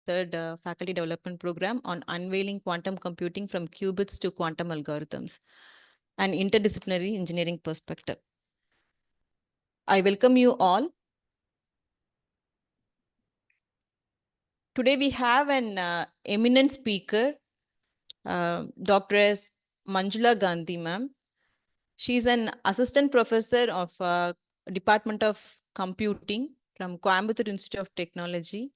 third faculty development program on unveiling quantum computing from qubits to quantum algorithms, an interdisciplinary engineering perspective. I welcome you all. Today we have an eminent speaker, Dr. S. Manjula Gandhi, ma'am. She is an assistant professor of Department of Computing from Coimbatore Institute of Technology.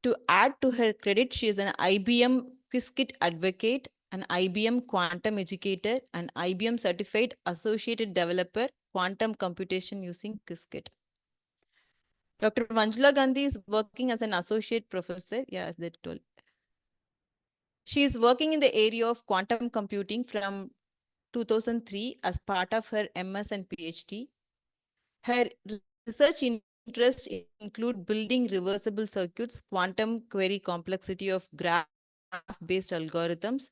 To add to her credit, she is an IBM QUBITS advocate, an IBM quantum educator, an IBM certified associated developer, quantum computation using QUBITS. Dr. Manjula Gandhi is working as an associate professor. Yeah, as they told. She is working in the area of quantum computing from 2003 as part of her MS and PhD. Her research interests include building reversible circuits, quantum query complexity of graph-based algorithms,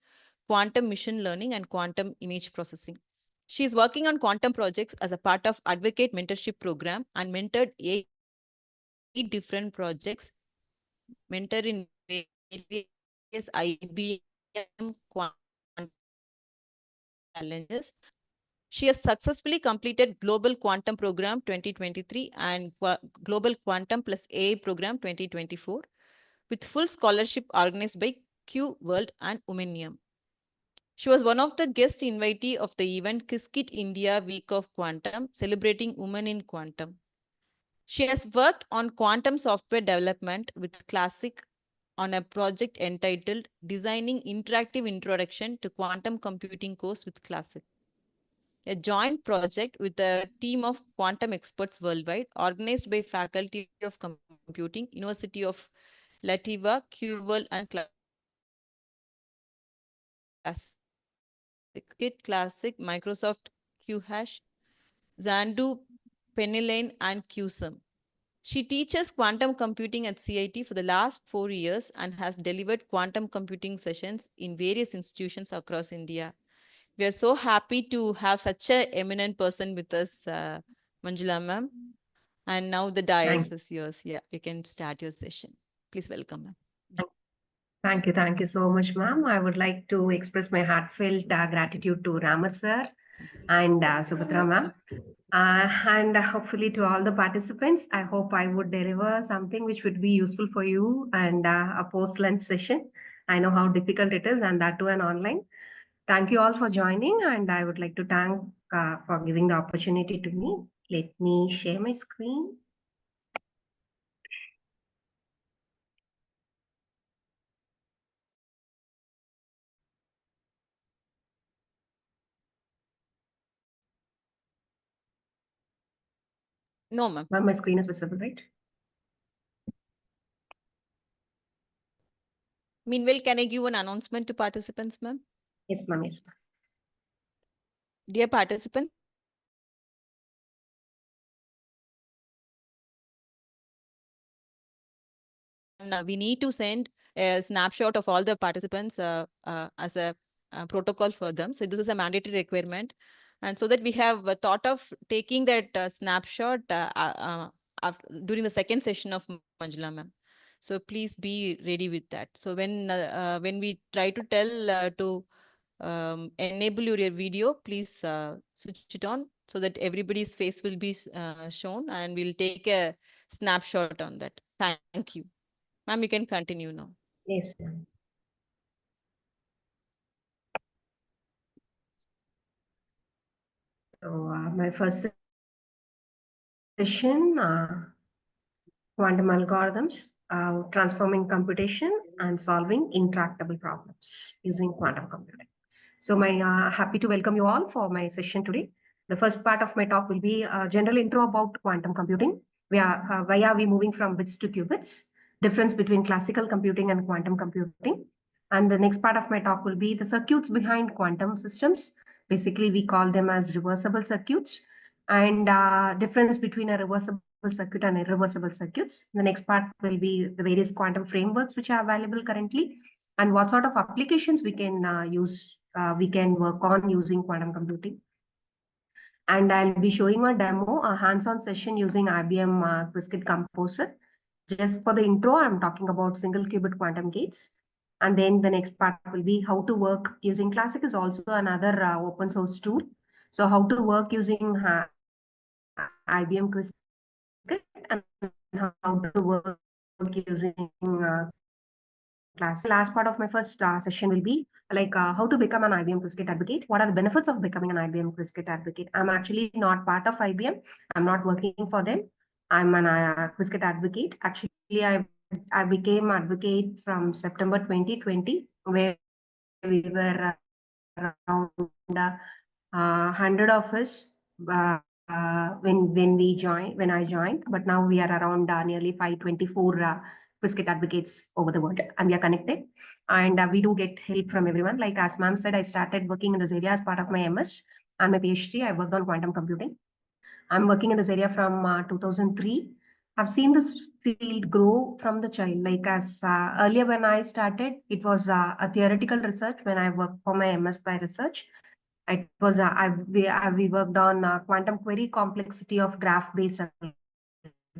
quantum machine learning, and quantum image processing. She is working on quantum projects as a part of Advocate Mentorship Program and mentored 8 different projects, mentored in various IBM quantum challenges. She has successfully completed Global Quantum Program 2023 and Global Quantum plus AI Program 2024 with full scholarship organized by Q World and Womenium. She was one of the guest invitee of the event QUBITS India Week of Quantum, celebrating women in quantum. She has worked on quantum software development with Classic on a project entitled Designing Interactive Introduction to Quantum Computing course with Classic, a joint project with a team of quantum experts worldwide, organized by Faculty of Computing, University of Latvia, QWorld, and Classic, Microsoft QHash, Zandu, Pennyline, and QSUM. She teaches quantum computing at CIT for the last 4 years and has delivered quantum computing sessions in various institutions across India. We are so happy to have such an eminent person with us, Manjula ma'am. And now the dais is yours. Yeah, you can start your session. Please welcome ma'am. Thank you so much, ma'am. I would like to express my heartfelt gratitude to Ramas sir and Subhadra ma'am. And hopefully to all the participants, I hope I would deliver something which would be useful for you and a post-lunch session. I know how difficult it is, and that too an online. Thank you all for joining, and I would like to thank for giving the opportunity to me. Let me share my screen. No, ma'am. My screen is visible, right? Meanwhile, can I give an announcement to participants, ma'am? Yes, ma'am. Yes, ma'am. Dear participants, we need to send a snapshot of all the participants as a protocol for them. So this is a mandatory requirement. And so that we have thought of taking that snapshot during the second session of Manjula ma'am. So please be ready with that. So when we try to tell to enable your video, please switch it on so that everybody's face will be shown, and we'll take a snapshot on that. Thank you. Ma'am, you can continue now. Yes, ma'am. So my first session, quantum algorithms, transforming computation and solving intractable problems using quantum computing. So happy to welcome you all for my session today. The first part of my talk will be a general intro about quantum computing. Why are we moving from bits to qubits? Difference between classical computing and quantum computing. And the next part of my talk will be the circuits behind quantum systems. Basically, we call them as reversible circuits, and difference between a reversible circuit and irreversible circuits. The next part will be the various quantum frameworks which are available currently, and what sort of applications we can we can work on using quantum computing. And I'll be showing a demo, a hands-on session using IBM QUBITS Composer. just for the intro, I'm talking about single qubit quantum gates. And then the next part will be how to work using Classic is also another open source tool. So how to work using IBM Qiskit and how to work using Classic. Last part of my first session will be like how to become an IBM Qiskit advocate. What are the benefits of becoming an IBM Qiskit advocate? I'm actually not part of IBM. I'm not working for them. I'm an Qiskit advocate. Actually, I became advocate from September 2020, where we were around 100 of us when I joined. But now we are around nearly 524 Qiskit advocates over the world, and we are connected. And we do get help from everyone. Like as ma'am said, I started working in this area as part of my MS and my PhD. I worked on quantum computing. I'm working in this area from 2003. I've seen this field grow from the child. Like as earlier when I started, it was a theoretical research. When I worked for my MS by research, it was we worked on quantum query complexity of graph-based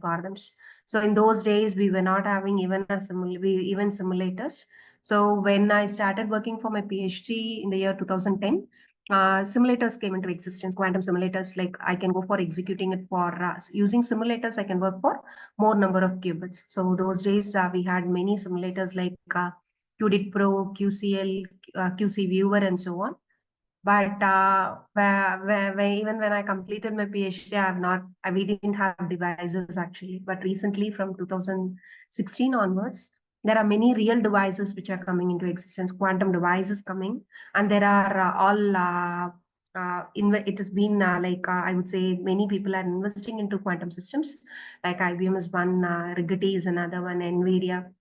algorithms. So in those days, we were not having even even simulators. So when I started working for my PhD in the year 2010, simulators came into existence. Quantum simulators, like I can go for executing it for using simulators. I can work for more number of qubits. So those days we had many simulators like QDIT Pro, QCL, QC Viewer, and so on. But even when I completed my PhD, we didn't have devices actually. But recently, from 2016 onwards, there are many real devices which are coming into existence, quantum devices coming, and there are it has been I would say many people are investing into quantum systems. Like IBM is one, Rigetti is another one, NVIDIA,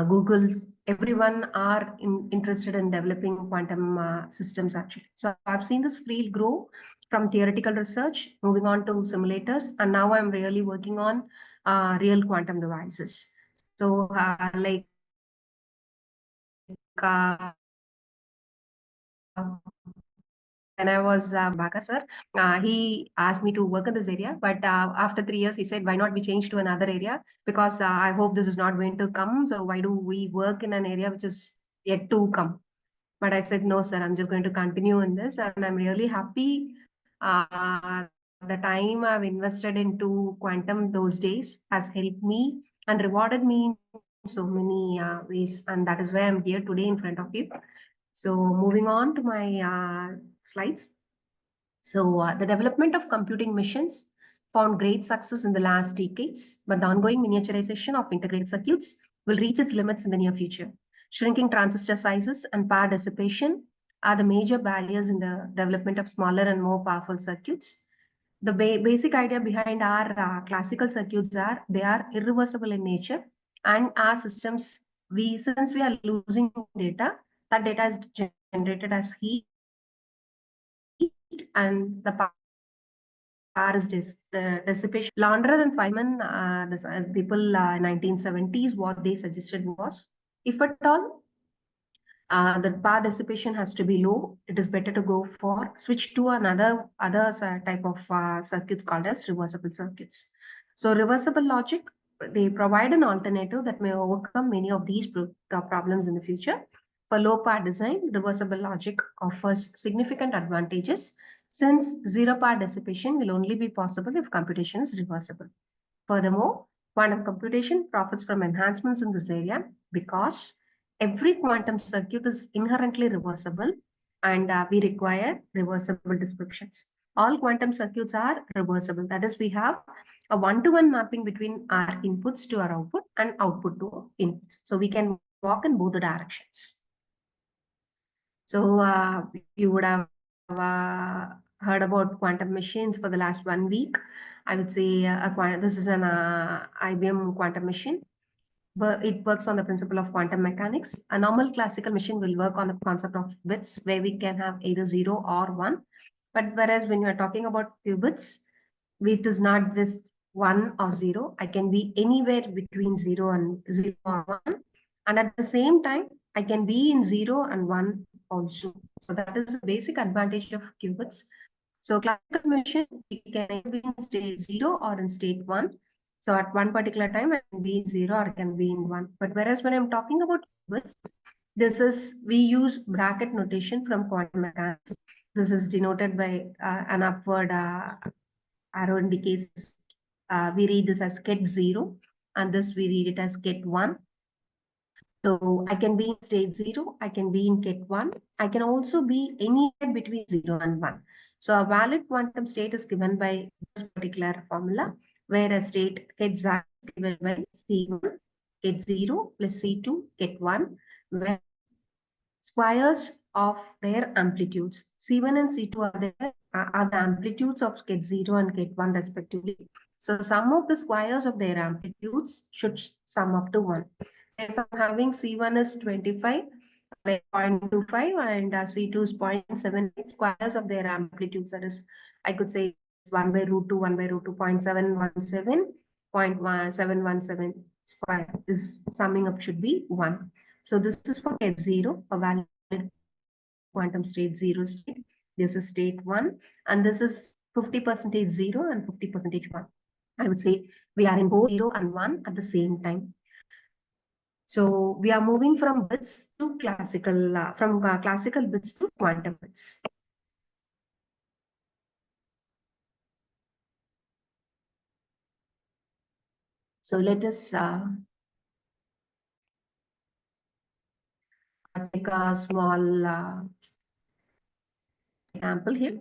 Google's, everyone are interested in developing quantum systems actually. So I've seen this field grow from theoretical research, moving on to simulators, and now I'm really working on real quantum devices. So when I was Baka sir, he asked me to work in this area. But after 3 years, he said, why not we change to another area? Because I hope this is not going to come. So why do we work in an area which is yet to come? But I said, no, sir, I'm just going to continue in this. And I'm really happy. The time I've invested into quantum those days has helped me and rewarded me in so many ways. And that is why I'm here today in front of you. So moving on to my slides. So the development of computing machines found great success in the last decades, but the ongoing miniaturization of integrated circuits will reach its limits in the near future. Shrinking transistor sizes and power dissipation are the major barriers in the development of smaller and more powerful circuits. The basic idea behind our classical circuits are they are irreversible in nature, and our systems, since we are losing data, that data is generated as heat, and the power is the dissipation. Landrer and Feynman, people 1970s, what they suggested was, if at all the power dissipation has to be low, it is better to go for switch to another type of circuits called as reversible circuits. So reversible logic, they provide an alternative that may overcome many of these problems in the future. For low power design, reversible logic offers significant advantages since zero power dissipation will only be possible if computation is reversible. Furthermore, quantum computation profits from enhancements in this area because every quantum circuit is inherently reversible, and we require reversible descriptions. All quantum circuits are reversible. That is, we have a one-to-one mapping between our inputs to our output and output to inputs. So we can walk in both the directions. So you would have heard about quantum machines for the last 1 week. I would say this is an IBM quantum machine. But it works on the principle of quantum mechanics. A normal classical machine will work on the concept of bits, where we can have either 0 or 1. But whereas when you are talking about qubits, it is not just 1 or 0. I can be anywhere between 0 or 1. And at the same time, I can be in 0 and 1 also. So that is a basic advantage of qubits. So classical machine, we can be in state 0 or in state 1. So at one particular time, I can be in 0 or I can be in 1. But whereas when I'm talking about qubits, we use bracket notation from quantum mechanics. This is denoted by an upward arrow indicates. We read this as ket 0, and this we read it as ket 1. So I can be in state 0, I can be in ket 1, I can also be anywhere between 0 and 1. So a valid quantum state is given by this particular formula, where a state ket 0 is given by C1, ket 0 plus C2, ket 1, where squares of their amplitudes. C1 and C2 are the amplitudes of ket 0 and ket 1 respectively. So sum of the squares of their amplitudes should sum up to 1. If I'm having C1 is 25, 0.25 and C2 is 0.78, squares of their amplitudes, that is, I could say 1 by root 2, 1 by root 2, 0.717, 0.717 square is summing up should be 1. So this is for ket 0, a valid quantum state 0 state. This is state 1, and this is 50% 0 and 50% 1. I would say we are in both 0 and 1 at the same time. So we are moving from bits to classical, classical bits to quantum bits. So let us take a small example here.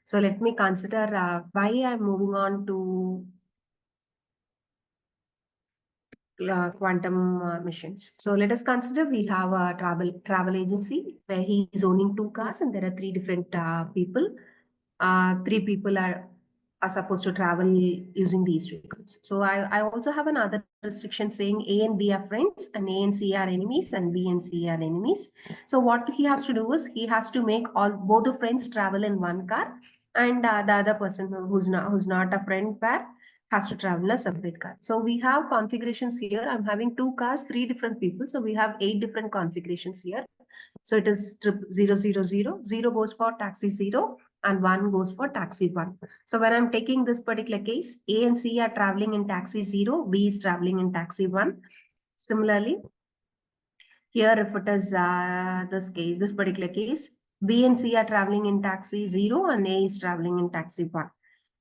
So let me consider why I'm moving on to quantum missions. So let us consider we have a travel agency where he is owning 2 cars and there are 3 different people. 3 people are supposed to travel using these vehicles. So I also have another restriction saying A and B are friends and A and C are enemies and B and C are enemies. So what he has to do is he has to make both the friends travel in 1 car, and the other person who's not a friend pair has to travel a separate car. So we have configurations here. I'm having 2 cars, 3 different people. So we have 8 different configurations here. So it is trip 0, 0, 0. 0 goes for taxi 0 and 1 goes for taxi 1. So when I'm taking this particular case, A and C are traveling in taxi 0, B is traveling in taxi 1. Similarly, here if it is this particular case, B and C are traveling in taxi 0 and A is traveling in taxi 1.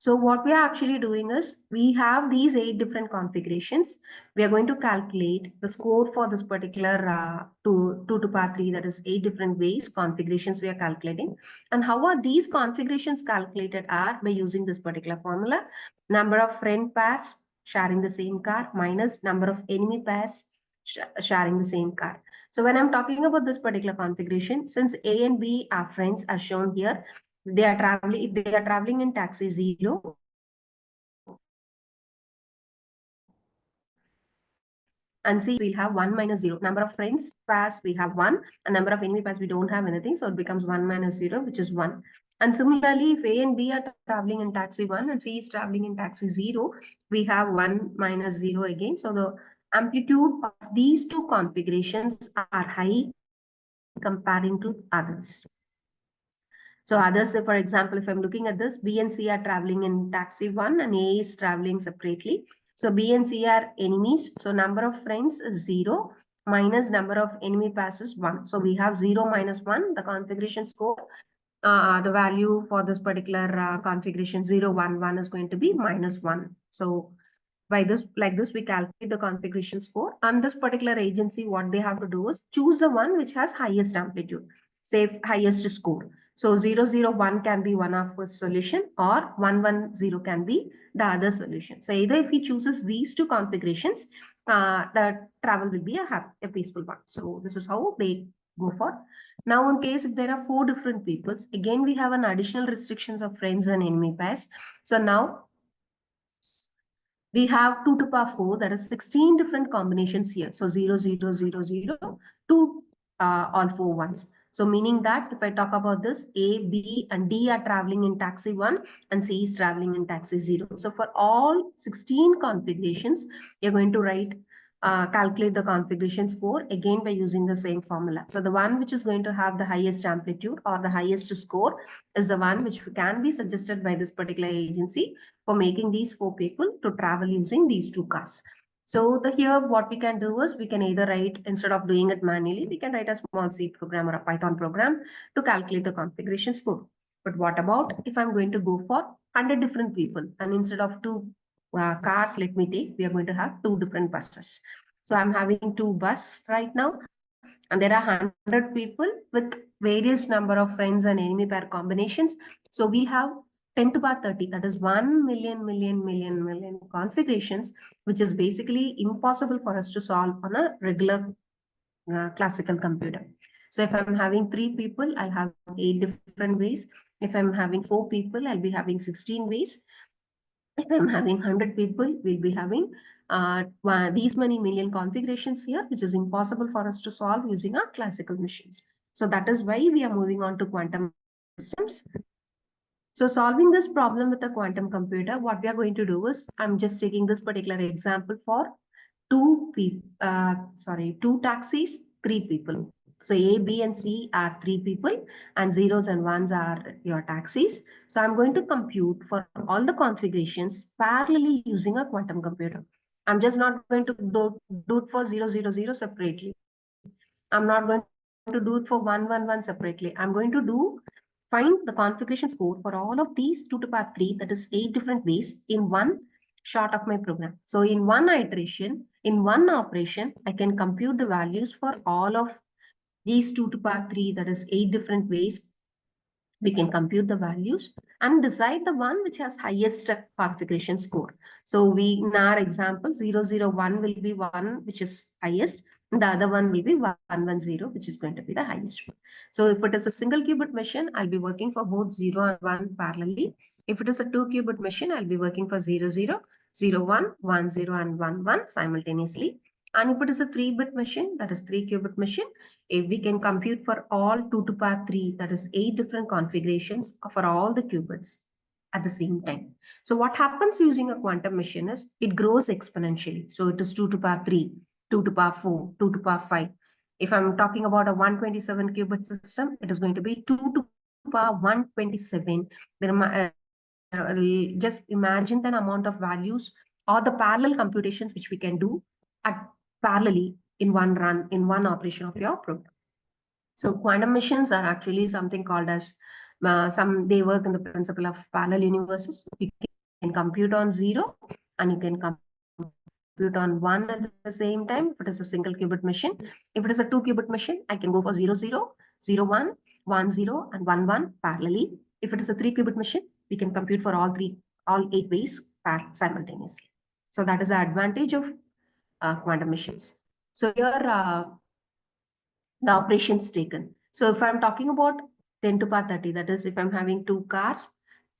So what we are actually doing is we have these 8 different configurations. We are going to calculate the score for this particular 2 to the power 3, that is 8 different ways configurations we are calculating. And how are these configurations calculated are by using this particular formula. Number of friend pairs sharing the same car minus number of enemy pairs sharing the same car. So when I'm talking about this particular configuration, since A and B are friends as shown here, if they are traveling in taxi 0, and C we'll have 1 minus 0. Number of friends pairs we have 1, and number of enemy pairs we don't have anything, so it becomes 1 minus 0, which is 1. And similarly, if A and B are traveling in taxi 1 and C is traveling in taxi 0, we have 1 minus 0 again. So the amplitude of these 2 configurations are high comparing to others. So others, for example, if I'm looking at this, B and C are traveling in taxi 1 and A is traveling separately. So B and C are enemies. So number of friends is 0 minus number of enemy pairs is 1. So we have 0 minus 1, the configuration score. The value for this particular configuration 0, 1, 1 is going to be minus 1. So by this, like this, we calculate the configuration score. And this particular agency, what they have to do is choose the one which has highest amplitude, say highest score. So 0, 0, 1 can be one of the solution, or 1, 1, 0 can be the other solution. So either if he chooses these 2 configurations, the travel will be a peaceful one. So this is how they go for. Now in case if there are 4 different peoples, again we have an additional restrictions of friends and enemy pairs. So now we have 2 to the power 4, that is 16 different combinations here. So 0, 0, 0, 0 to all 4 ones. So meaning that if I talk about this, A, B and D are traveling in taxi 1 and C is traveling in taxi 0. So for all 16 configurations, you're going to write calculate the configuration score again by using the same formula. So the one which is going to have the highest amplitude or the highest score is the one which can be suggested by this particular agency for making these 4 people to travel using these 2 cars. So here what we can do is we can either write, instead of doing it manually, we can write a small C program or a Python program to calculate the configuration score. But what about if I'm going to go for 100 different people, and instead of 2 cars, let me take, we are going to have 2 different buses. So I'm having 2 buses right now, and there are 100 people with various number of friends and enemy pair combinations. So we have 10 to the power 30, that is 1 million configurations, which is basically impossible for us to solve on a regular classical computer. So if I'm having 3 people, I'll have 8 different ways. If I'm having 4 people, I'll be having 16 ways. If I'm having 100 people, we'll be having these many million configurations here, which is impossible for us to solve using our classical machines. So that is why we are moving on to quantum systems. So solving this problem with a quantum computer, what we are going to do is, I'm just taking this particular example for 2 taxis, 3 people. So A, B, and C are 3 people, and zeros and ones are your taxis. So I'm going to compute for all the configurations parallelly using a quantum computer. I'm just not going to do it for 000 separately. I'm not going to do it for 111 separately. I'm going to find the configuration score for all of these 2 to the power 3, that is 8 different ways in one shot of my program. So in one iteration, in one operation, I can compute the values for all of these 2 to the power 3, that is 8 different ways. We can compute the values and decide the one which has highest configuration score. So we, in our example, 001 will be one which is highest, and the other one will be 110, which is going to be the highest one. So if it is a single qubit machine, I'll be working for both 0 and 1 parallelly. If it is a 2 qubit machine, I'll be working for 00, 01, 10, and 11 simultaneously. And if it is a 3-bit machine, that is 3 qubit machine, if we can compute for all 2 to the power 3, that is 8 different configurations for all the qubits at the same time. So what happens using a quantum machine is it grows exponentially. So it is 2 to the power 3, 2 to the power 4, 2 to the power 5. If I'm talking about a 127 qubit system, it is going to be 2 to the power 127. Just imagine the amount of values or the parallel computations which we can do at parallelly in one run, in one operation of your program. So quantum machines are actually something called as they work in the principle of parallel universes. You can compute on 0 and you can compute on 1 at the same time. If it is a single qubit machine, if it is a 2 qubit machine, I can go for 00, 01, 10, and 11 parallelly. If it is a 3 qubit machine, we can compute for all 8 ways simultaneously. So that is the advantage of quantum machines. So here the operations taken. So if I'm talking about 10 to the power 30, that is if I'm having 2 cars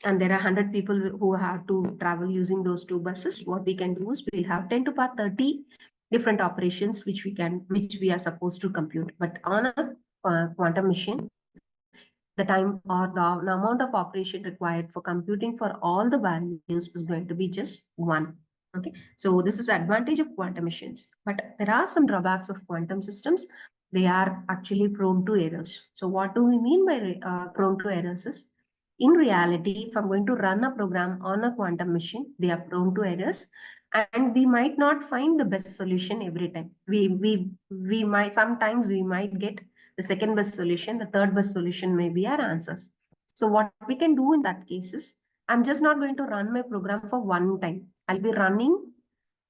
and there are 100 people who have to travel using those 2 buses, what we can do is we'll have 10 to the power 30 different operations which we are supposed to compute. But on a quantum machine, the time or the amount of operation required for computing for all the values is going to be just 1. Okay, so this is advantage of quantum machines. But there are some drawbacks of quantum systems. They are actually prone to errors. So what do we mean by prone to errors is, in reality, if I'm going to run a program on a quantum machine, they are prone to errors, and we might not find the best solution every time. We might sometimes we might get the second best solution, the third best solution may be our answers. So what we can do in that case is, I'm just not going to run my program for one time. I'll be running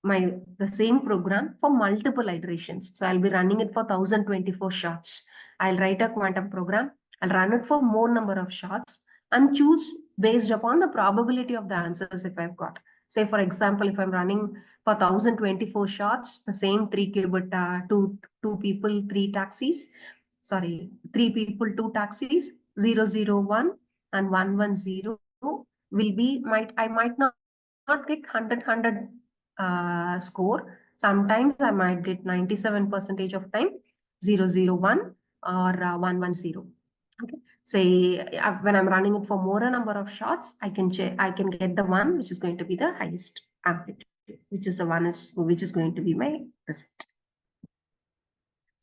the same program for multiple iterations. So I'll be running it for 1024 shots. I'll write a quantum program. I'll run it for more number of shots and choose based upon the probability of the answers if I've got. Say, for example, if I'm running for 1024 shots, the same 3 qubit, two people, 3 taxis, sorry, 3 people, 2 taxis, 001 and 110 will be, I might not get 100 score. Sometimes I might get 97% of time 001 or 110. Okay. Say when I'm running it for more number of shots, I can get the one which is going to be the highest amplitude, which is going to be my visit.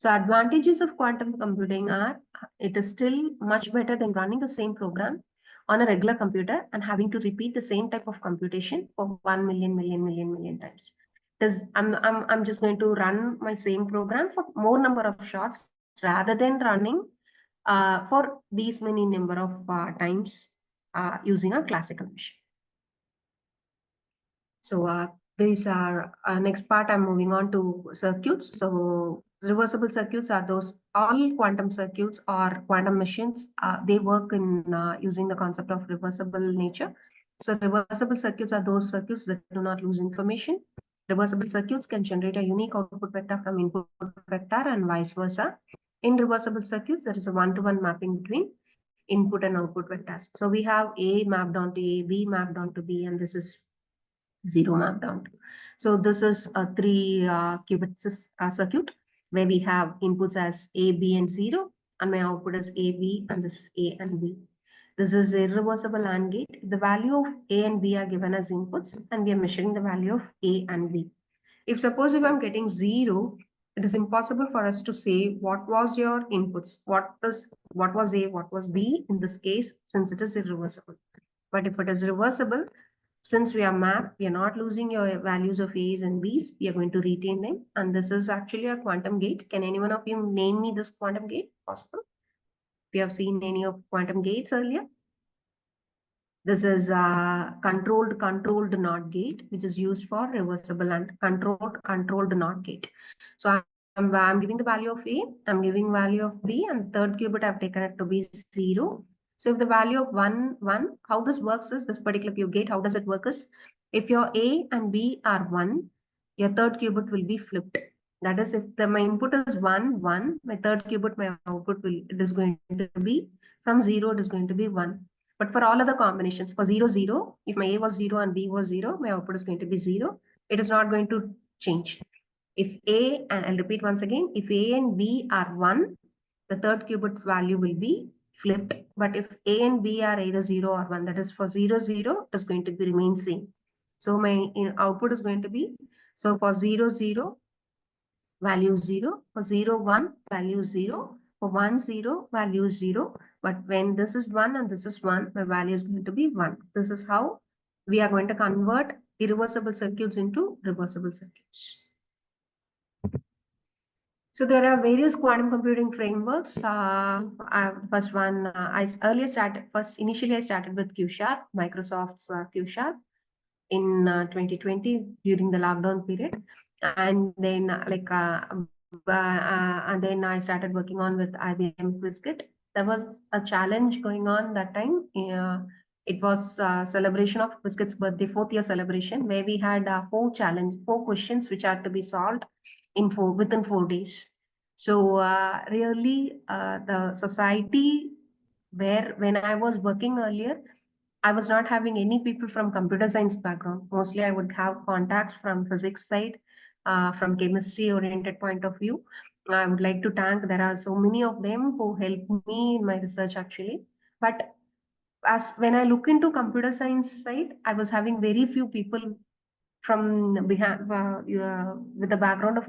So advantages of quantum computing are, it is still much better than running the same program on a regular computer and having to repeat the same type of computation for 1 million times. I'm just going to run my same program for more number of shots rather than running for these many number of times using a classical machine. So these are next part. I'm moving on to circuits. So reversible circuits are those all quantum circuits or quantum machines. They work in using the concept of reversible nature. So reversible circuits are those circuits that do not lose information. Reversible circuits can generate a unique output vector from input vector and vice versa. In reversible circuits, there is a one-to-one mapping between input and output vectors. So we have A mapped onto A, B mapped onto B, and this is 0 mapped onto. So this is a 3 qubits circuit where we have inputs as A, B, and 0, and my output is A, B, and this is A and B. This is irreversible AND gate. The value of A and B are given as inputs, and we are measuring the value of A and B. If suppose if I'm getting 0, it is impossible for us to say what was your inputs, what was A, what was B in this case, since it is irreversible. But if it is reversible, since we are mapped, we are not losing your values of A's and B's. We are going to retain them. And this is actually a quantum gate. Can any one of you name me this quantum gate? Possible? If you have seen any of quantum gates earlier. This is a controlled NOT gate, which is used for reversible and controlled NOT gate. So I'm giving the value of A, I'm giving value of B, and third qubit I've taken it to be 0. So if the value of 1, how this works is, this particular qubit gate, how does it work is, if your A and B are 1, your third qubit will be flipped. That is, if my input is 1, 1, my third qubit, my output it is going to be, from 0, it is going to be 1. But for all other combinations, for 0, 0, if my A was 0 and B was 0, my output is going to be 0. It is not going to change. If A, and I'll repeat once again, if A and B are 1, the third qubit value will be flipped. But if A and B are either 0 or 1, that is for 0, 0, it is going to be remain same. So my output is going to be, so for 0, 0, value 0, for 0, 1, value 0, for 1, 0, value 0. But when this is 1 and this is 1, my value is going to be 1. This is how we are going to convert irreversible circuits into reversible circuits. So there are various quantum computing frameworks. First one, initially I started with Q-Sharp, Microsoft's Q-Sharp in 2020 during the lockdown period. And then and then I started working on with IBM QuizKit. There was a challenge going on that time. It was celebration of QuizKit's birthday, 4th year celebration, where we had 4 questions which had to be solved within 4 days. So really the society when I was working earlier, I was not having any people from computer science background. Mostly I would have contacts from physics side, from chemistry oriented point of view. I would like to thank, there are so many of them who helped me in my research actually. But when I look into computer science side, I was having very few people from behind, with the background of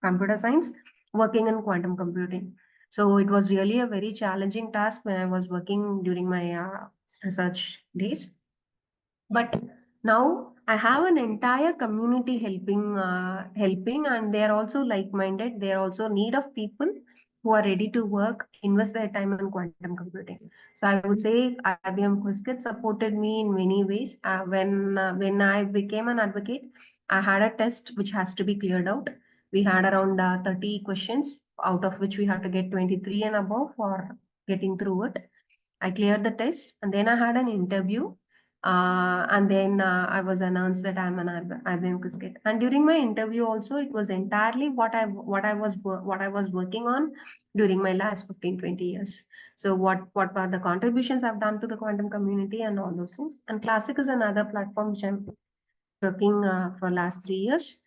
computer science working in quantum computing. So it was really a very challenging task when I was working during my research days. But now I have an entire community helping, and they are also like-minded. They are also need of people who are ready to work, invest their time in quantum computing. So I would say IBM QuizKit supported me in many ways. When I became an advocate, I had a test which has to be cleared out. We had around 30 questions, out of which we had to get 23 and above for getting through it. I cleared the test, and then I had an interview. And then I was announced that I'm an IBM QuizKit. And during my interview also, it was entirely what I was working on during my last 15-20 years. So what were the contributions I've done to the quantum community and all those things. And Classic is another platform which I'm working for last 3 years.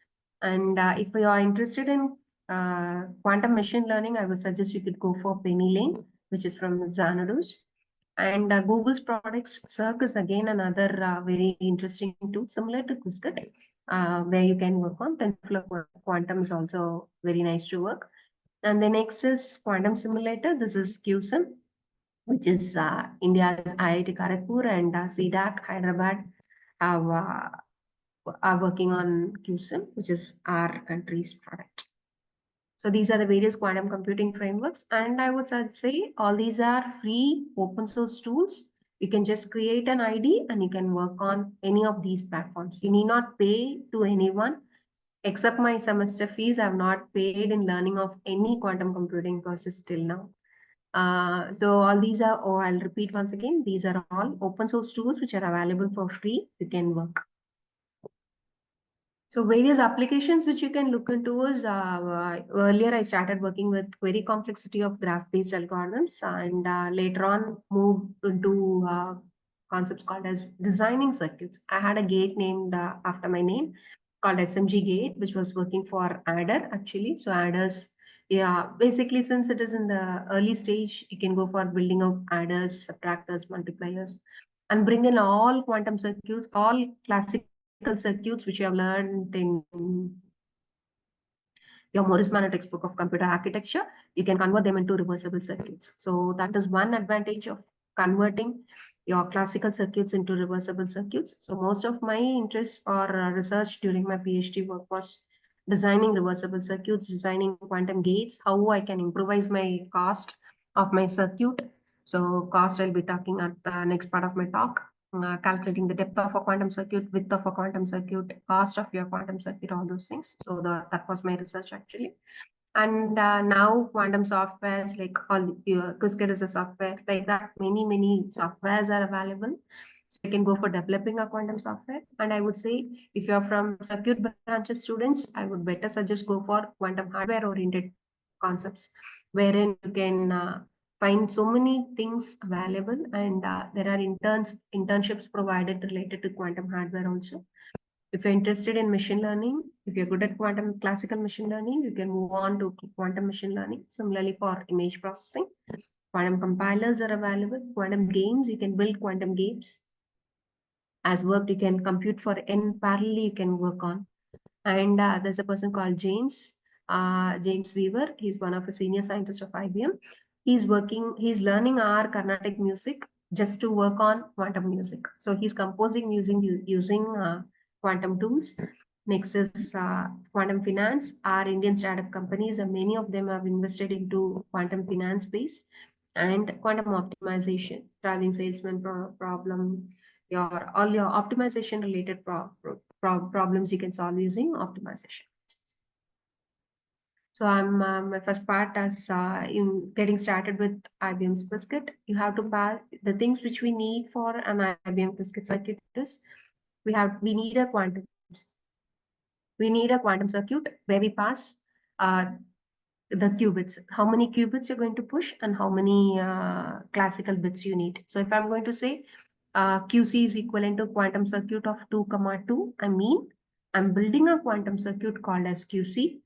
And if you are interested in quantum machine learning, I would suggest you could go for Penny Lane, which is from Xanadu. And Google's products, Circ is again another very interesting tool, similar to QuizKit. where you can work on. TensorFlow Quantum is also very nice to work. And the next is Quantum Simulator. This is QSIM, which is India's IIT Kharagpur and CDAC Hyderabad are working on QSIM, which is our country's product. So these are the various quantum computing frameworks, and I would say all these are free open source tools. You can just create an ID and you can work on any of these platforms. You need not pay to anyone. Except my semester fees, I have not paid in learning of any quantum computing courses till now. So all these are, I'll repeat once again, these are all open source tools which are available for free. You can work. So various applications which you can look into is earlier I started working with query complexity of graph-based algorithms, and later on moved into concepts called as designing circuits. I had a gate named after my name called SMG gate, which was working for adder actually. So adders, yeah, basically since it is in the early stage, you can go for building of adders, subtractors, multipliers, and bring in all quantum circuits, all classical circuits which you have learned in your Morris Mann textbook of computer architecture. You can convert them into reversible circuits. So that is one advantage of converting your classical circuits into reversible circuits. So most of my interest for research during my PhD work was designing reversible circuits, designing quantum gates, how I can improvise my cost of my circuit. So cost I'll be talking at the next part of my talk. Calculating the depth of a quantum circuit, width of a quantum circuit, cost of your quantum circuit, all those things. So that was my research actually. And now quantum softwares like all QUBITS is a software like that. Many softwares are available. So you can go for developing a quantum software. And I would say if you're from circuit branches students, I would better suggest go for quantum hardware oriented concepts, wherein you can find so many things available, and there are internships provided related to quantum hardware also. If you're interested in machine learning, if you're good at quantum classical machine learning, you can move on to quantum machine learning. Similarly for image processing, quantum compilers are available. Quantum games, you can build quantum games. As worked, you can compute for n parallel, you can work on. And there's a person called James Weaver. He's one of the senior scientists of IBM. He's learning our Carnatic music just to work on quantum music. So he's composing using quantum tools. Next is quantum finance. Our Indian startup companies, and many of them have invested into quantum finance space, and quantum optimization, driving salesman problem, all your optimization related problems you can solve using optimization. So I'm my first part as in getting started with IBM's Qiskit. You have to pass the things which we need for an IBM Qiskit circuit is we need a quantum circuit where we pass the qubits, how many qubits you're going to push and how many classical bits you need. So if I'm going to say QC is equivalent to quantum circuit of 2,2, I mean I'm building a quantum circuit called as QC,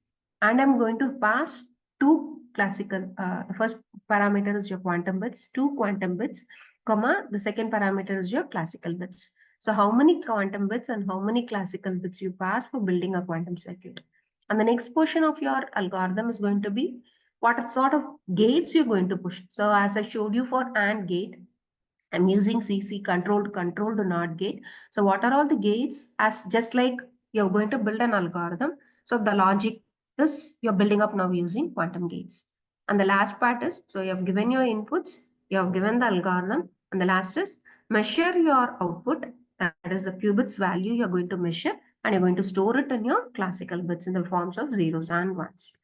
and I'm going to pass two classical, the first parameter is your quantum bits, two quantum bits, comma, the second parameter is your classical bits. So how many quantum bits and how many classical bits you pass for building a quantum circuit. And the next portion of your algorithm is going to be what sort of gates you're going to push. So as I showed you for AND gate, I'm using CC controlled to NOT gate. So what are all the gates? As just like you're going to build an algorithm. So the logic is you're building up now using quantum gates. And the last part is, so you have given your inputs, you have given the algorithm, and the last is measure your output. That is the qubits value you're going to measure, and you're going to store it in your classical bits in the forms of zeros and ones.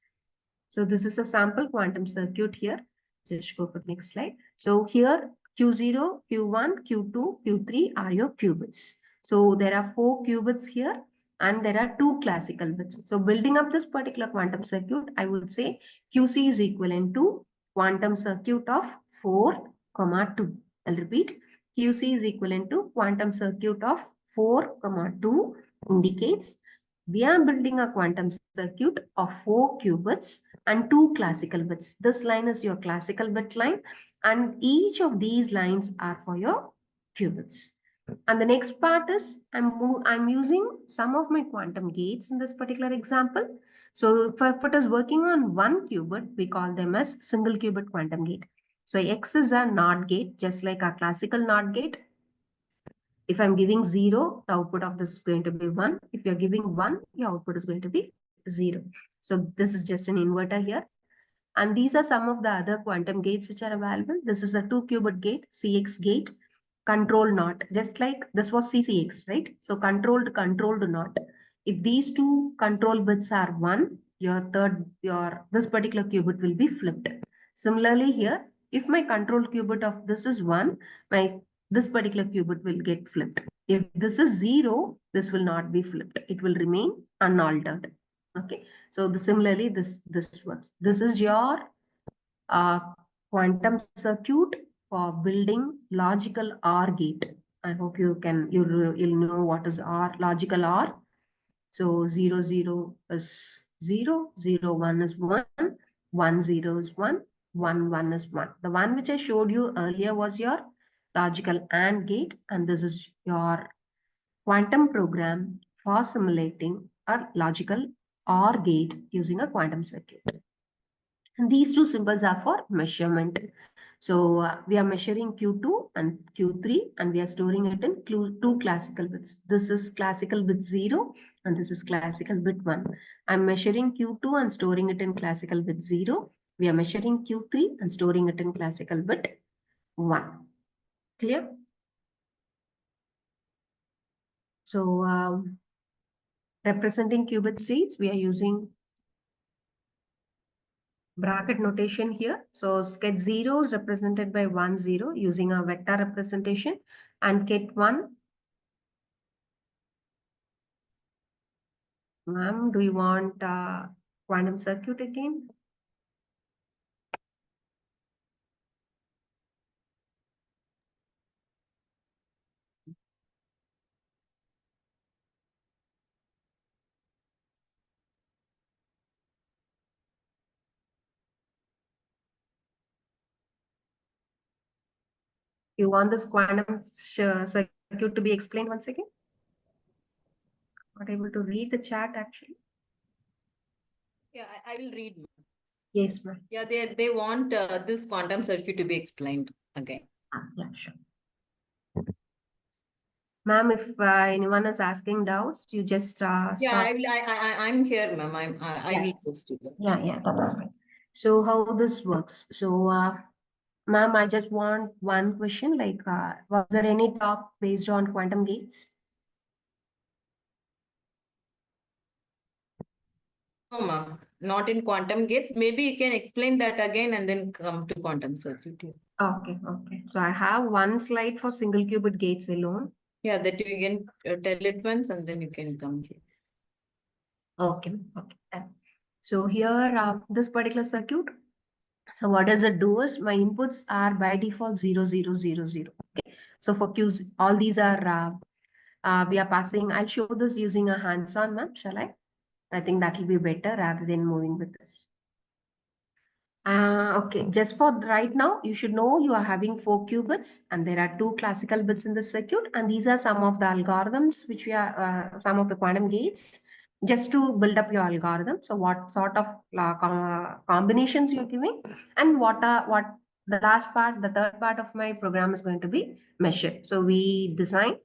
So this is a sample quantum circuit here. Just go for the next slide. So here Q0, Q1, Q2, Q3 are your qubits. So there are 4 qubits here and there are 2 classical bits. So building up this particular quantum circuit, I would say QC is equivalent to quantum circuit of 4, 2. I'll repeat. QC is equivalent to quantum circuit of 4, 2 indicates we are building a quantum circuit of 4 qubits and 2 classical bits. This line is your classical bit line, and each of these lines are for your qubits. And the next part is I'm using some of my quantum gates in this particular example. So if it is working on one qubit, we call them as single qubit quantum gate. So X is a NOT gate, just like a classical NOT gate. If I'm giving 0, the output of this is going to be 1. If you're giving 1, your output is going to be 0. So this is just an inverter here. And these are some of the other quantum gates which are available. This is a 2-qubit gate, CX gate, control NOT, just like this was CCX, right? So controlled NOT. If these two control bits are 1, this particular qubit will be flipped. Similarly here, if my control qubit of this is 1, this particular qubit will get flipped. If this is 0, this will not be flipped. It will remain unaltered. Okay. So similarly, this works. This is your quantum circuit for building logical OR gate. I hope you'll know what is OR, logical OR. So 0, 0 is 0, 0, 1 is 1, 1, 0 is 1, 1, 1 is 1. The one which I showed you earlier was your logical AND gate, and this is your quantum program for simulating a logical OR gate using a quantum circuit. And these two symbols are for measurement. So we are measuring Q2 and Q3, and we are storing it in two classical bits. This is classical bit 0 and this is classical bit 1. I'm measuring Q2 and storing it in classical bit 0. We are measuring Q3 and storing it in classical bit 1. Clear? So representing qubit states, we are using bracket notation here. So ket 0 is represented by 1, 0 using a vector representation, and ket 1. Ma'am, do you want quantum circuit again? You want this quantum circuit to be explained once again? Not able to read the chat actually. Yeah, I will read. Yes, ma'am. Yeah, they want this quantum circuit to be explained again. Yeah, sure. Ma'am, if anyone is asking doubts, you just Yeah, stop. I'm here, ma'am. I Yeah. will post to that. Yeah, that is fine. So how this works? So, ma'am, I just want one question. Like, was there any talk based on quantum gates? No, ma'am. Not in quantum gates. Maybe you can explain that again and then come to quantum circuit. Okay. So I have one slide for single qubit gates alone. Yeah, that you can tell it once and then you can come here. Okay. So here, this particular circuit. So what does it do is my inputs are by default 0, 0, 0, 0. Okay. So for Qs, all these are we are passing. I'll show this using a hands-on, ma'am. Shall I? I think that will be better rather than moving with this. Okay, just for right now, you should know you are having 4 qubits and there are 2 classical bits in the circuit, and these are some of the algorithms which we are, some of the quantum gates just to build up your algorithm. So what sort of combinations you're giving, and what the last part, the third part of my program is going to be measured. So we design,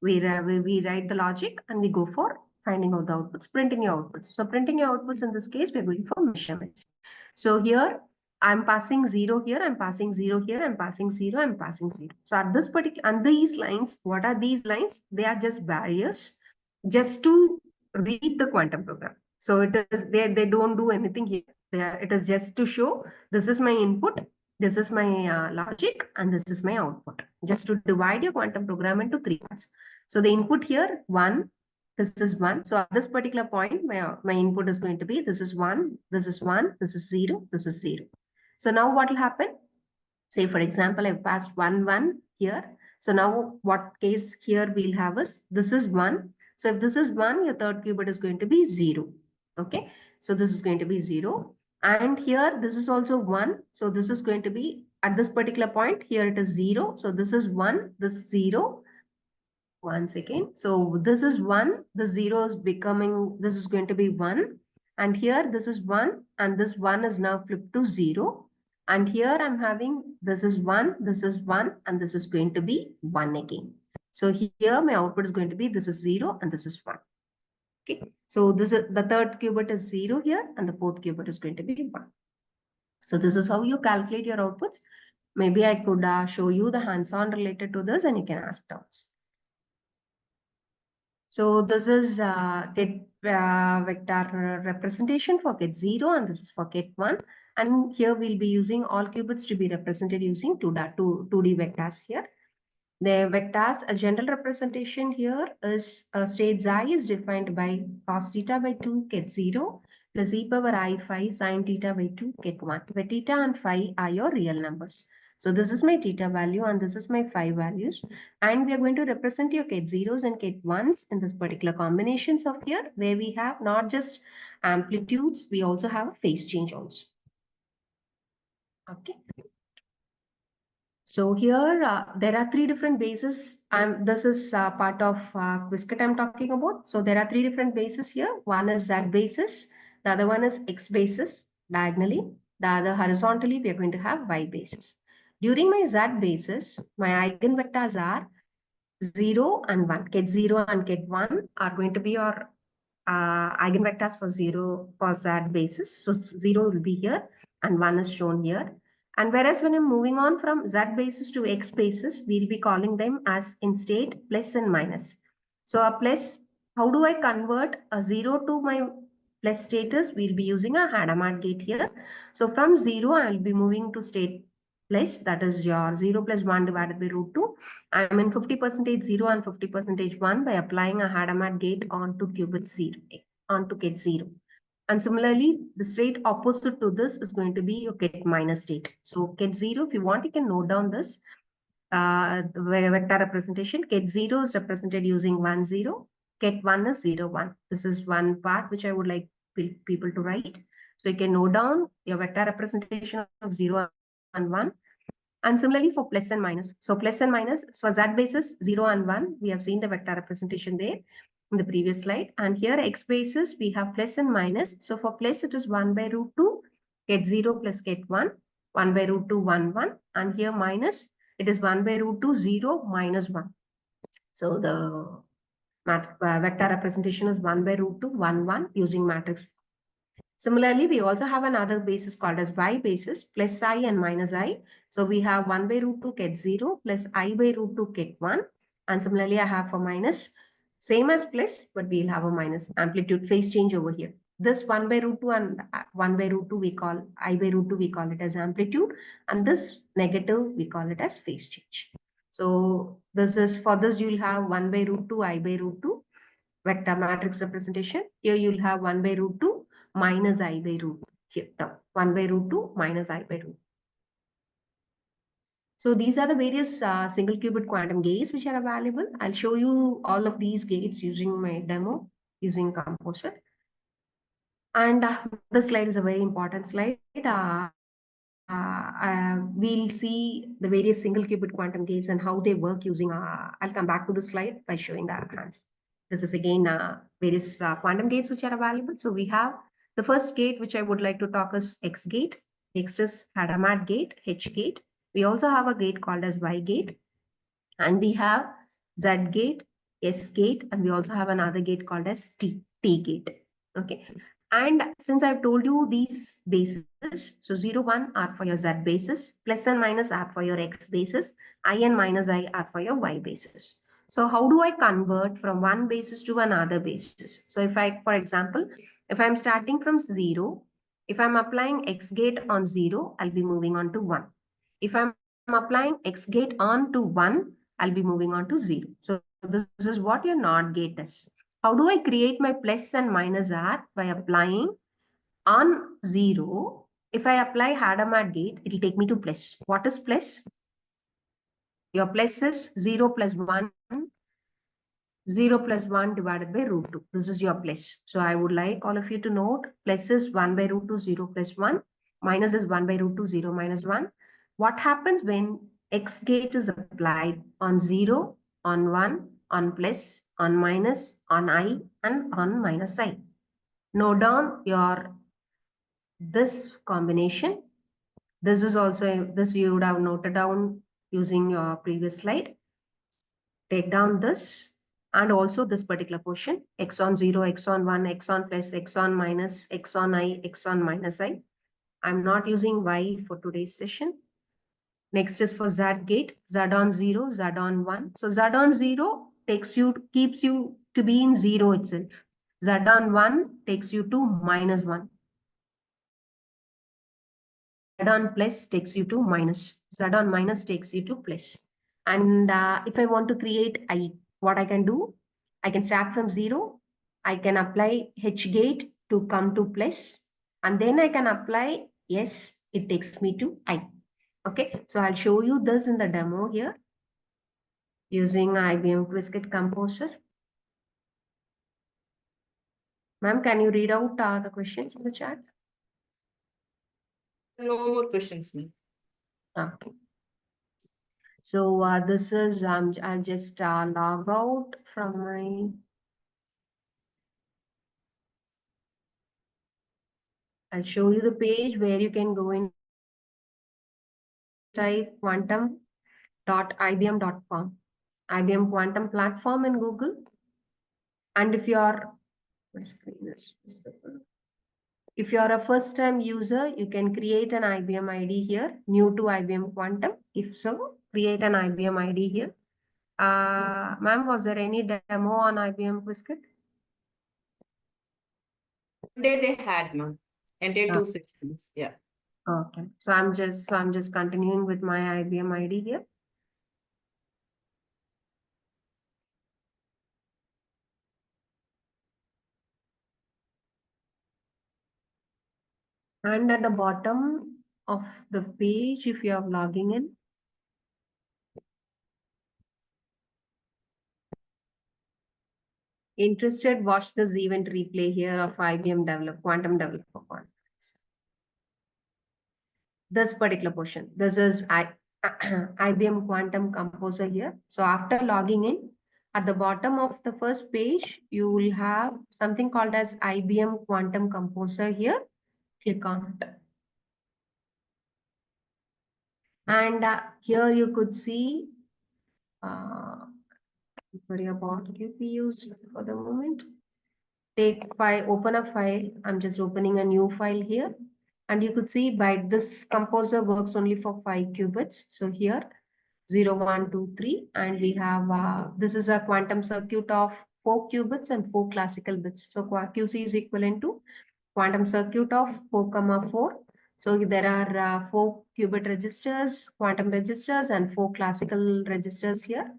we write the logic, and we go for finding out the outputs, printing your outputs. So printing your outputs in this case, we're going for measurements. So here I'm passing 0 here, I'm passing 0 here, I'm passing 0, I'm passing 0. So at this particular, and these lines, what are these lines? They are just barriers just to read the quantum program. So it is, they don't do anything here. It is just to show this is my input, this is my logic, and this is my output. Just to divide your quantum program into 3 parts. So the input here, 1, this is 1. So at this particular point, my input is going to be, this is 1, this is 1, this is 0, this is 0. So now what will happen? Say, for example, I've passed 1, 1 here. So now what case here we'll have is, this is 1. So if this is 1, your third qubit is going to be 0. Okay. So this is going to be 0. And here, this is also 1. So this is going to be, at this particular point, here it is 0. So this is 1, this is 0. Once again. So this is 1. The 0 is becoming, this is going to be 1. And here this is 1. And this 1 is now flipped to 0. And here I'm having, this is 1, this is 1, and this is going to be 1 again. So here my output is going to be, this is 0 and this is 1. Okay. So this is the third qubit is 0 here, and the fourth qubit is going to be 1. So this is how you calculate your outputs. Maybe I could show you the hands-on related to this, and you can ask doubts. So this is get vector representation for get 0, and this is for get 1. And here we'll be using all qubits to be represented using 2D vectors here. The vectors, a general representation here is state xi is defined by cos theta by 2 get 0 plus e power I phi sin theta by 2 get 1, where theta and phi are your real numbers. So this is my theta value and this is my phi values. And we are going to represent your get zeros and get ones in this particular combinations of here, where we have not just amplitudes, we also have a phase change also. Okay. So here there are 3 different bases. This is part of QUBITS I'm talking about. So there are 3 different bases here. One is Z basis. The other one is X basis diagonally. The other horizontally we are going to have Y basis. During my Z basis, my eigenvectors are 0 and 1. Get 0 and get 1 are going to be your eigenvectors for 0 for Z basis. So 0 will be here and 1 is shown here. And whereas when I'm moving on from Z basis to X basis, we'll be calling them as in state plus and minus. So a plus, how do I convert a 0 to my plus status? We'll be using a Hadamard gate here. So from 0, I'll be moving to state plus, that is your 0 plus 1 divided by root 2. I'm in 50% 0 and 50% 1 by applying a Hadamard gate onto qubit 0, onto get 0. And similarly, the state opposite to this is going to be your get minus state. So get 0, if you want, you can note down this the vector representation. Get 0 is represented using 1, 0. Get 1 is 0, 1. This is one part which I would like people to write. So you can note down your vector representation of 0 and 1. And similarly for plus and minus. So plus and minus, for Z basis 0 and 1, we have seen the vector representation there in the previous slide. And here X basis, we have plus and minus. So for plus, it is 1 by root 2, get 0 plus get 1, 1 by root 2, 1, 1. And here minus, it is 1 by root 2, 0, minus 1. So the vector representation is 1 by root 2, 1, 1 using matrix. Similarly, we also have another basis called as Y basis, plus I and minus I. So we have 1 by root 2 get 0 plus I by root 2 get 1. And similarly, I have for minus, same as plus, but we'll have a minus amplitude phase change over here. This 1 by root 2 and 1 by root 2, we call I by root 2, we call it as amplitude. And this negative, we call it as phase change. So this is, for this, you'll have 1 by root 2, I by root 2, vector matrix representation. Here you'll have 1 by root 2 minus I by root. Here, no, 1 by root 2 minus I by root. So these are the various single qubit quantum gates which are available. I'll show you all of these gates using my demo using Composer. And this slide is a very important slide. We'll see the various single qubit quantum gates and how they work using, I'll come back to the slide by showing the answer. This is again various quantum gates which are available. So we have the first gate which I would like to talk is X gate. Next is Hadamard gate, H gate. We also have a gate called as Y gate. And we have Z gate, S gate, and we also have another gate called as T gate. Okay. And since I've told you these bases, so 0, 1 are for your Z basis, plus and minus are for your X basis, I and minus I are for your Y basis. So how do I convert from one basis to another basis? So if I, for example, if I'm starting from 0, if I'm applying X gate on 0, I'll be moving on to 1. If I'm applying X gate on to 1, I'll be moving on to 0. So this is what your NOT gate is. How do I create my plus and minus R? By applying on 0. If I apply Hadamard gate, it will take me to plus. What is plus? Your plus is 0 plus 1. 0 plus 1 divided by root 2. This is your plus. So I would like all of you to note plus is 1 by root 2, 0 plus 1. Minus is 1 by root 2, 0 minus 1. What happens when X gate is applied on 0, on 1, on plus, on minus, on I, and on minus I. Note down this combination. This is also, this you would have noted down using your previous slide. Take down this and also this particular portion, x on 0, x on 1, x on plus, x on minus, x on I, x on minus I. I'm not using y for today's session. Next is for Z gate, Z on 0, Z on 1. So Z on 0 keeps you to be in 0 itself. Z on 1 takes you to minus 1. Z on plus takes you to minus. Z on minus takes you to plus. And if I want to create I, what I can do? I can start from 0. I can apply H gate to come to plus. And then I can apply S. It takes me to I. Okay, so I'll show you this in the demo here using IBM QuizKit Composer. Ma'am, can you read out the questions in the chat? No more questions, ma'am. Okay. So this is, I'll just log out from my, I'll show you the page where you can go in, type quantum.ibm.com, IBM Quantum Platform in Google. And if your screen is visible. If you are a first-time user, you can create an IBM ID here, new to IBM Quantum. If so, create an IBM ID here. Ma'am, was there any demo on IBM QuizKit? Today they had, ma'am. Entire 2 sessions. Yeah. Okay. So I'm just continuing with my IBM ID here. And at the bottom of the page, if you are logging in, interested, watch this event replay here of IBM Quantum Developer Conference. This particular portion, this is IBM Quantum Composer here. So after logging in, at the bottom of the first page, you will have something called as IBM Quantum Composer here. Click on it. And here you could see, worry about QPUs for the moment. Open a file. I'm just opening a new file here. And you could see by this composer works only for 5 qubits. So here 0, 1, 2, 3. And we have, this is a quantum circuit of 4 qubits and 4 classical bits. So QC is equivalent to quantum circuit of 4,4. So there are 4 qubit registers, quantum registers, and 4 classical registers here.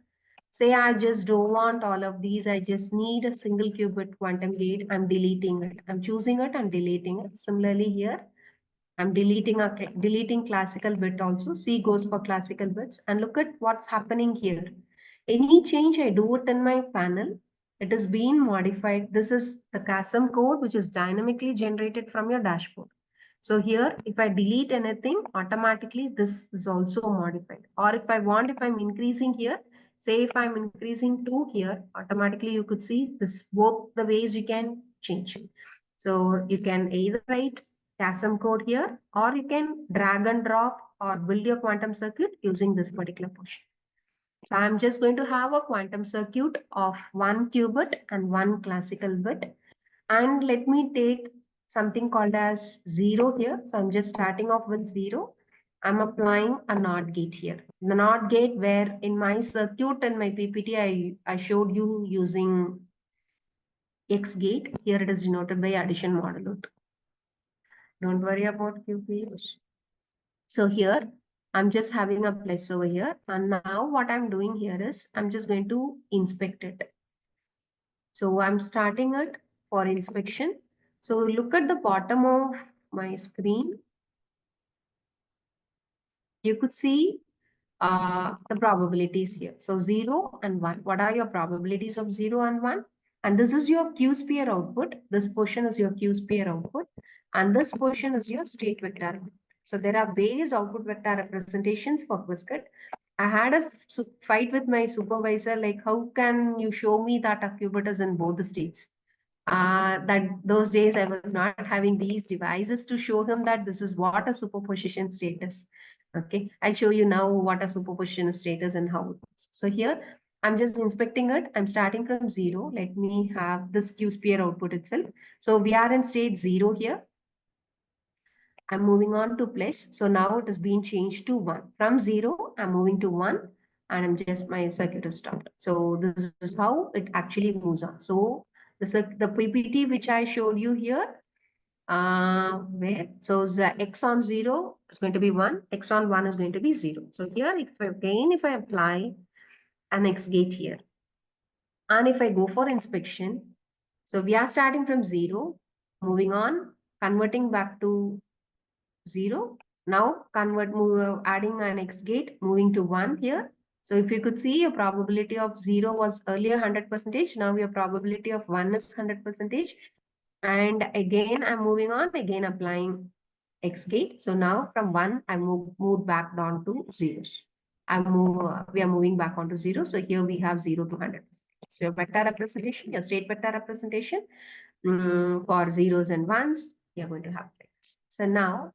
Say I just don't want all of these. I just need a single qubit quantum gate. I'm deleting it. I'm choosing it and deleting it. Similarly here, I'm deleting classical bit also. C goes for classical bits. And look at what's happening here. Any change I do it in my panel, it is being modified. This is the QASM code, which is dynamically generated from your dashboard. So here, if I delete anything, automatically this is also modified. Or if I'm increasing here, say if I'm increasing 2 here, automatically you could see this, both the ways you can change. So you can either write QASM code here, or you can drag and drop or build your quantum circuit using this particular portion. So I'm just going to have a quantum circuit of 1 qubit and 1 classical bit. And let me take something called as 0 here. So I'm just starting off with 0. I'm applying a NOT gate here. The NOT gate, where in my circuit and my PPT, I showed you using X gate. Here it is denoted by addition modulo 2. Don't worry about QPUs. So here, I'm just having a plus over here. And now what I'm doing here is, I'm just going to inspect it. So I'm starting it for inspection. So look at the bottom of my screen. You could see the probabilities here. So 0 and 1. What are your probabilities of 0 and 1? And this is your Q sphere output. This portion is your Q sphere output. And this portion is your state vector. So there are various output vector representations for QuizKit. I had a fight with my supervisor, like, how can you show me that a qubit is in both the states? That those days I was not having these devices to show him that this is what a superposition state is. Okay, I'll show you now what a superposition state is and how it works. So here, I'm just inspecting it. I'm starting from 0. Let me have this Q sphere output itself. So we are in state 0 here. I'm moving on to plus. So now it has been changed to 1. From 0, I'm moving to 1 and I'm just, my circuit is stopped. So this is how it actually moves on. So the PPT which I showed you here, so the x on 0 is going to be 1, x on 1 is going to be 0. So here, if I apply an X gate here, and if I go for inspection, so we are starting from 0, moving on, converting back to 0. Now adding an X gate, moving to 1 here. So if you could see, your probability of 0 was earlier 100%. Now your probability of 1 is 100%. And again, I'm moving on, again applying X gate. So now from 1, I moved back down to zeros. We are moving back onto 0. So here we have 0 to 100%. So your vector representation, your state vector representation for zeros and ones, you're going to have this. So now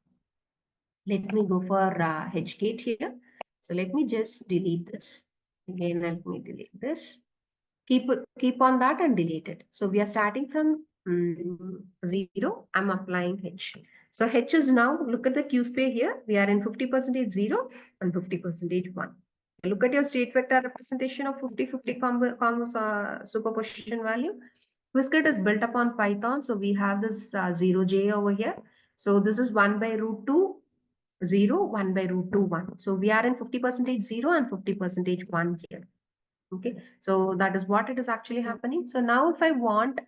let me go for H gate here. So let me just delete this. Again, let me delete this. Keep on that and delete it. So we are starting from 0. I'm applying H. So H is now, look at the Q sphere here. We are in 50% 0 and 50% 1. Look at your state vector representation of 50-50 superposition value. Qiskit is built upon Python. So we have this 0j over here. So this is 1 by root 2, 0, 1 by root 2, 1. So we are in 50% 0 and 50% 1 here. Okay, so that is what it is actually happening. So now if I want,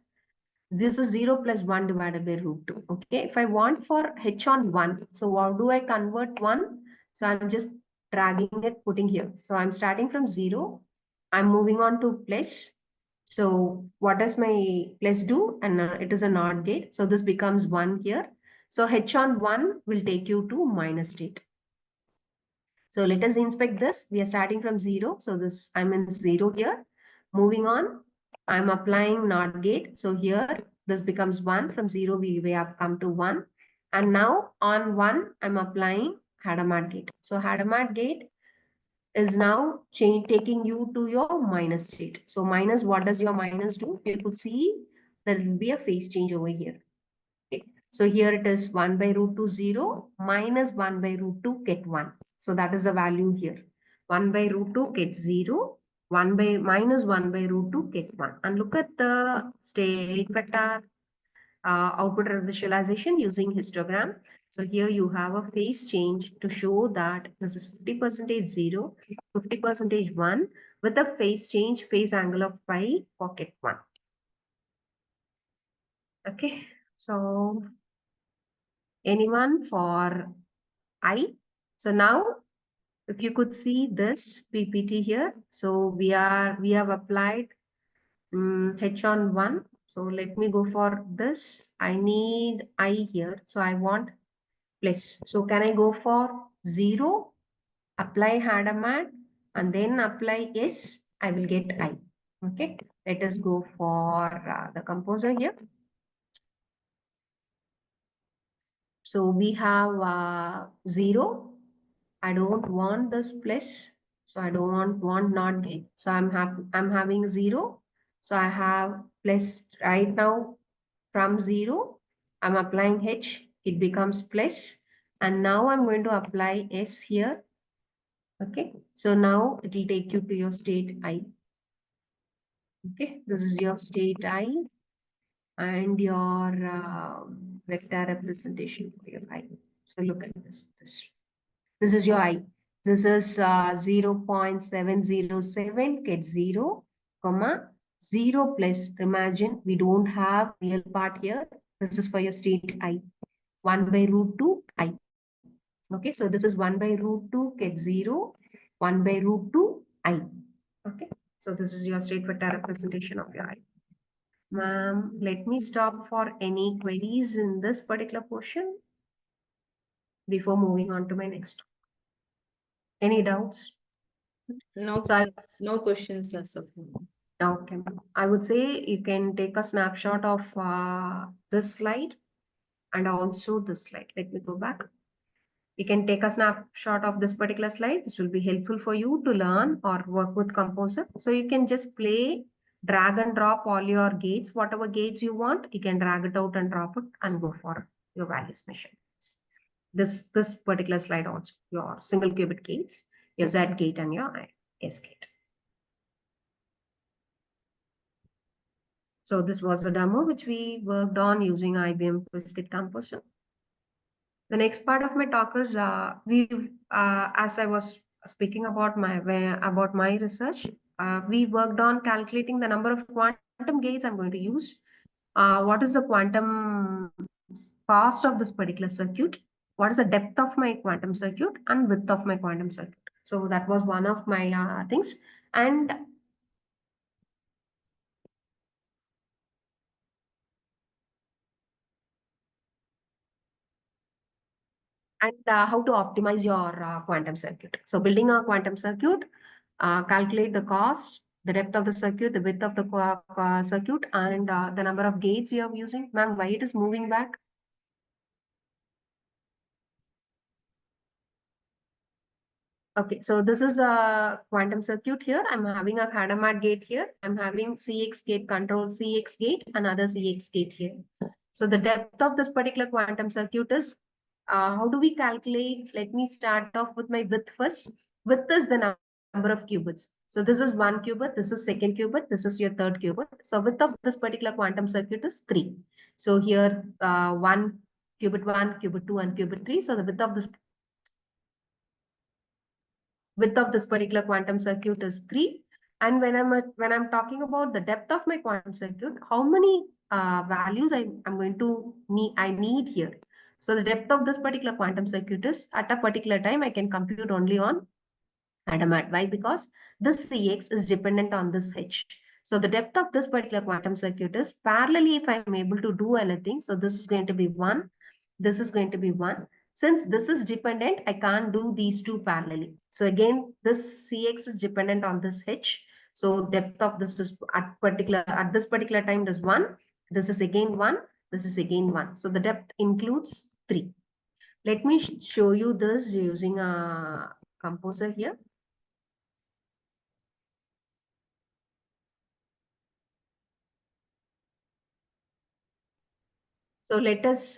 this is 0 plus 1 divided by root 2. Okay, if I want for H on 1, so how do I convert 1? So I'm just dragging it, putting here. So I'm starting from 0. I'm moving on to plus. So what does my plus do? And it is a NOT gate. So this becomes 1 here. So H on 1 will take you to minus state. So let us inspect this. We are starting from 0. So this, I'm in 0 here. Moving on, I'm applying NOT gate. So here, this becomes 1. From 0, we have come to 1. And now on 1, I'm applying Hadamard gate. So Hadamard gate is now taking you to your minus state. So minus, what does your minus do? You could see there will be a phase change over here. Okay. So here it is 1 by root 2, 0, minus 1 by root 2, get 1. So that is the value here. 1 by root 2 gets 0. 1 by minus 1 by root 2 get 1. And look at the state vector output visualization using histogram. So here you have a phase change to show that this is 50% 0, 50% 1 with a phase change, phase angle of pi pocket 1. Okay, so anyone for I? So now if you could see this PPT here, so we have applied H on 1. So let me go for this. I need I here. So I want plus. So can I go for 0, apply Hadamard, and then apply S? I will get I. Okay. Let us go for the composer here. So we have 0. I don't want this plus. So I don't want NOT gate. So I'm having 0. So I have plus right now from 0. I'm applying H. It becomes plus. And now I'm going to apply S here. Okay. So now it will take you to your state I. Okay. This is your state I and your vector representation for your I. So look at this. This is your I. This is 0.707 get 0, comma 0 plus. Imagine we don't have real part here. This is for your state I. 1 by root 2 I. Okay, so this is 1 by root 2 get 0, 1 by root 2 I. Okay, so this is your state vector representation of your I. Ma'am, let me stop for any queries in this particular portion before moving on to my next. Any doubts? No, So no questions as of now. okay, I would say you can take a snapshot of this slide and also this slide. Let me go back. You can take a snapshot of this particular slide. This will be helpful for you to learn or work with Composer. So you can just play, drag and drop all your gates, whatever gates you want. You can drag it out and drop it and go for your values measurements. This particular slide also, your single qubit gates, your Z gate and your S gate. So this was a demo which we worked on using IBM Qiskit Composer. The next part of my talk is as I was speaking about my research, we worked on calculating the number of quantum gates I'm going to use. What is the quantum cost of this particular circuit? What is the depth of my quantum circuit and width of my quantum circuit? So that was one of my things. And how to optimize your quantum circuit. So building a quantum circuit, calculate the cost, the depth of the circuit, the width of the circuit, and the number of gates you are using. Ma'am, why it is moving back? Okay, so this is a quantum circuit here. I'm having a Hadamard gate here. I'm having CX gate control, CX gate, another CX gate here. So the depth of this particular quantum circuit is, how do we calculate? Let me start off with my width first. Width is the number of qubits. So this is one qubit, this is second qubit, this is your third qubit. So width of this particular quantum circuit is 3. So here one, qubit 2, and qubit 3. So the width of this particular quantum circuit is 3. And when I'm talking about the depth of my quantum circuit, how many values I'm going to need here. So the depth of this particular quantum circuit is, at a particular time I can compute only on Hadamard. Why? Because this Cx is dependent on this H. So the depth of this particular quantum circuit is, parallelly if I'm able to do anything, so this is going to be 1, this is going to be 1. Since this is dependent, I can't do these two parallelly. So again, this Cx is dependent on this H. So depth of this is at this particular time is 1. This is again 1. This is again 1. So the depth includes 3. Let me show you this using a composer here. So let us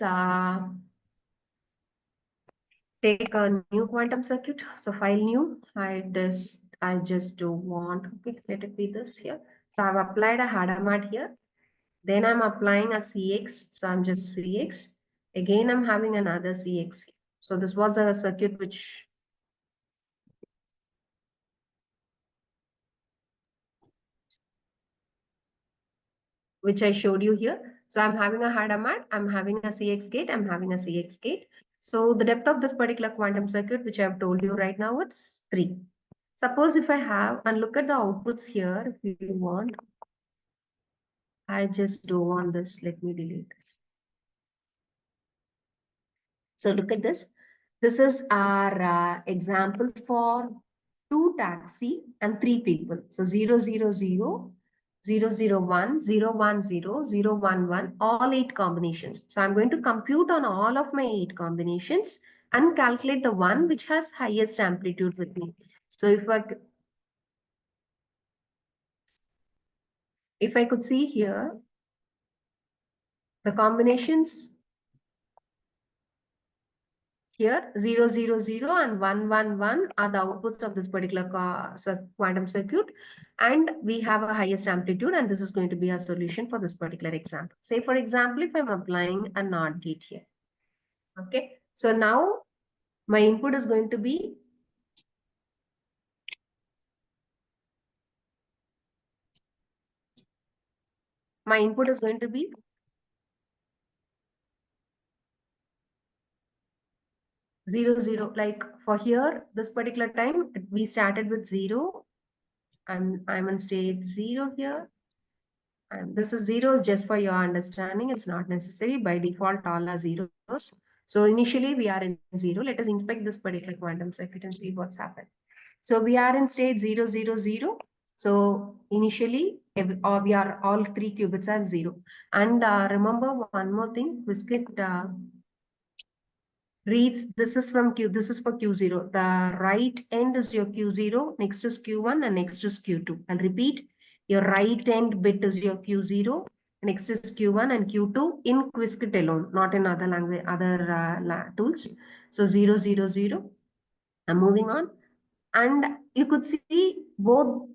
take a new quantum circuit. So file new. I just don't want. Okay, let it be this here. So I've applied a Hadamard here. Then I'm applying a CX. So I'm just CX. Again, I'm having another CX. So this was a circuit which I showed you here. So I'm having a Hadamard, I'm having a CX gate, I'm having a CX gate. So the depth of this particular quantum circuit, which I've told you right now, it's 3. Suppose if I have, and look at the outputs here, if you want, I just don't want this, let me delete this. So look at this. This is our example for 2 taxi and 3 people. So 000, 001, 010, 011, all 8 combinations. So I'm going to compute on all of my 8 combinations and calculate the one which has highest amplitude with me. So if I could see here, the combinations here 000 and 111 are the outputs of this particular quantum circuit, and we have a highest amplitude, and this is going to be a solution for this particular example. Say for example, if I'm applying a NOT gate here. Okay, so now my input is going to be my input is going to be 00. Like for here, this particular time we started with 0. I'm in state 0 here. And this is zeros just for your understanding. It's not necessary. By default, all are zeros. So initially we are in 0. Let us inspect this particular quantum circuit and see what's happened. So we are in state 0, 0, 0. So initially, we are all 3 qubits are 0. And remember one more thing, QUBITS reads, this is for Q0. The right end is your Q0, next is Q1, and next is Q2. I'll repeat, your right end bit is your Q0, next is Q1 and Q2 in QUBITS alone, not in other language, other tools. So 0, 0, 0. I'm moving on. And you could see both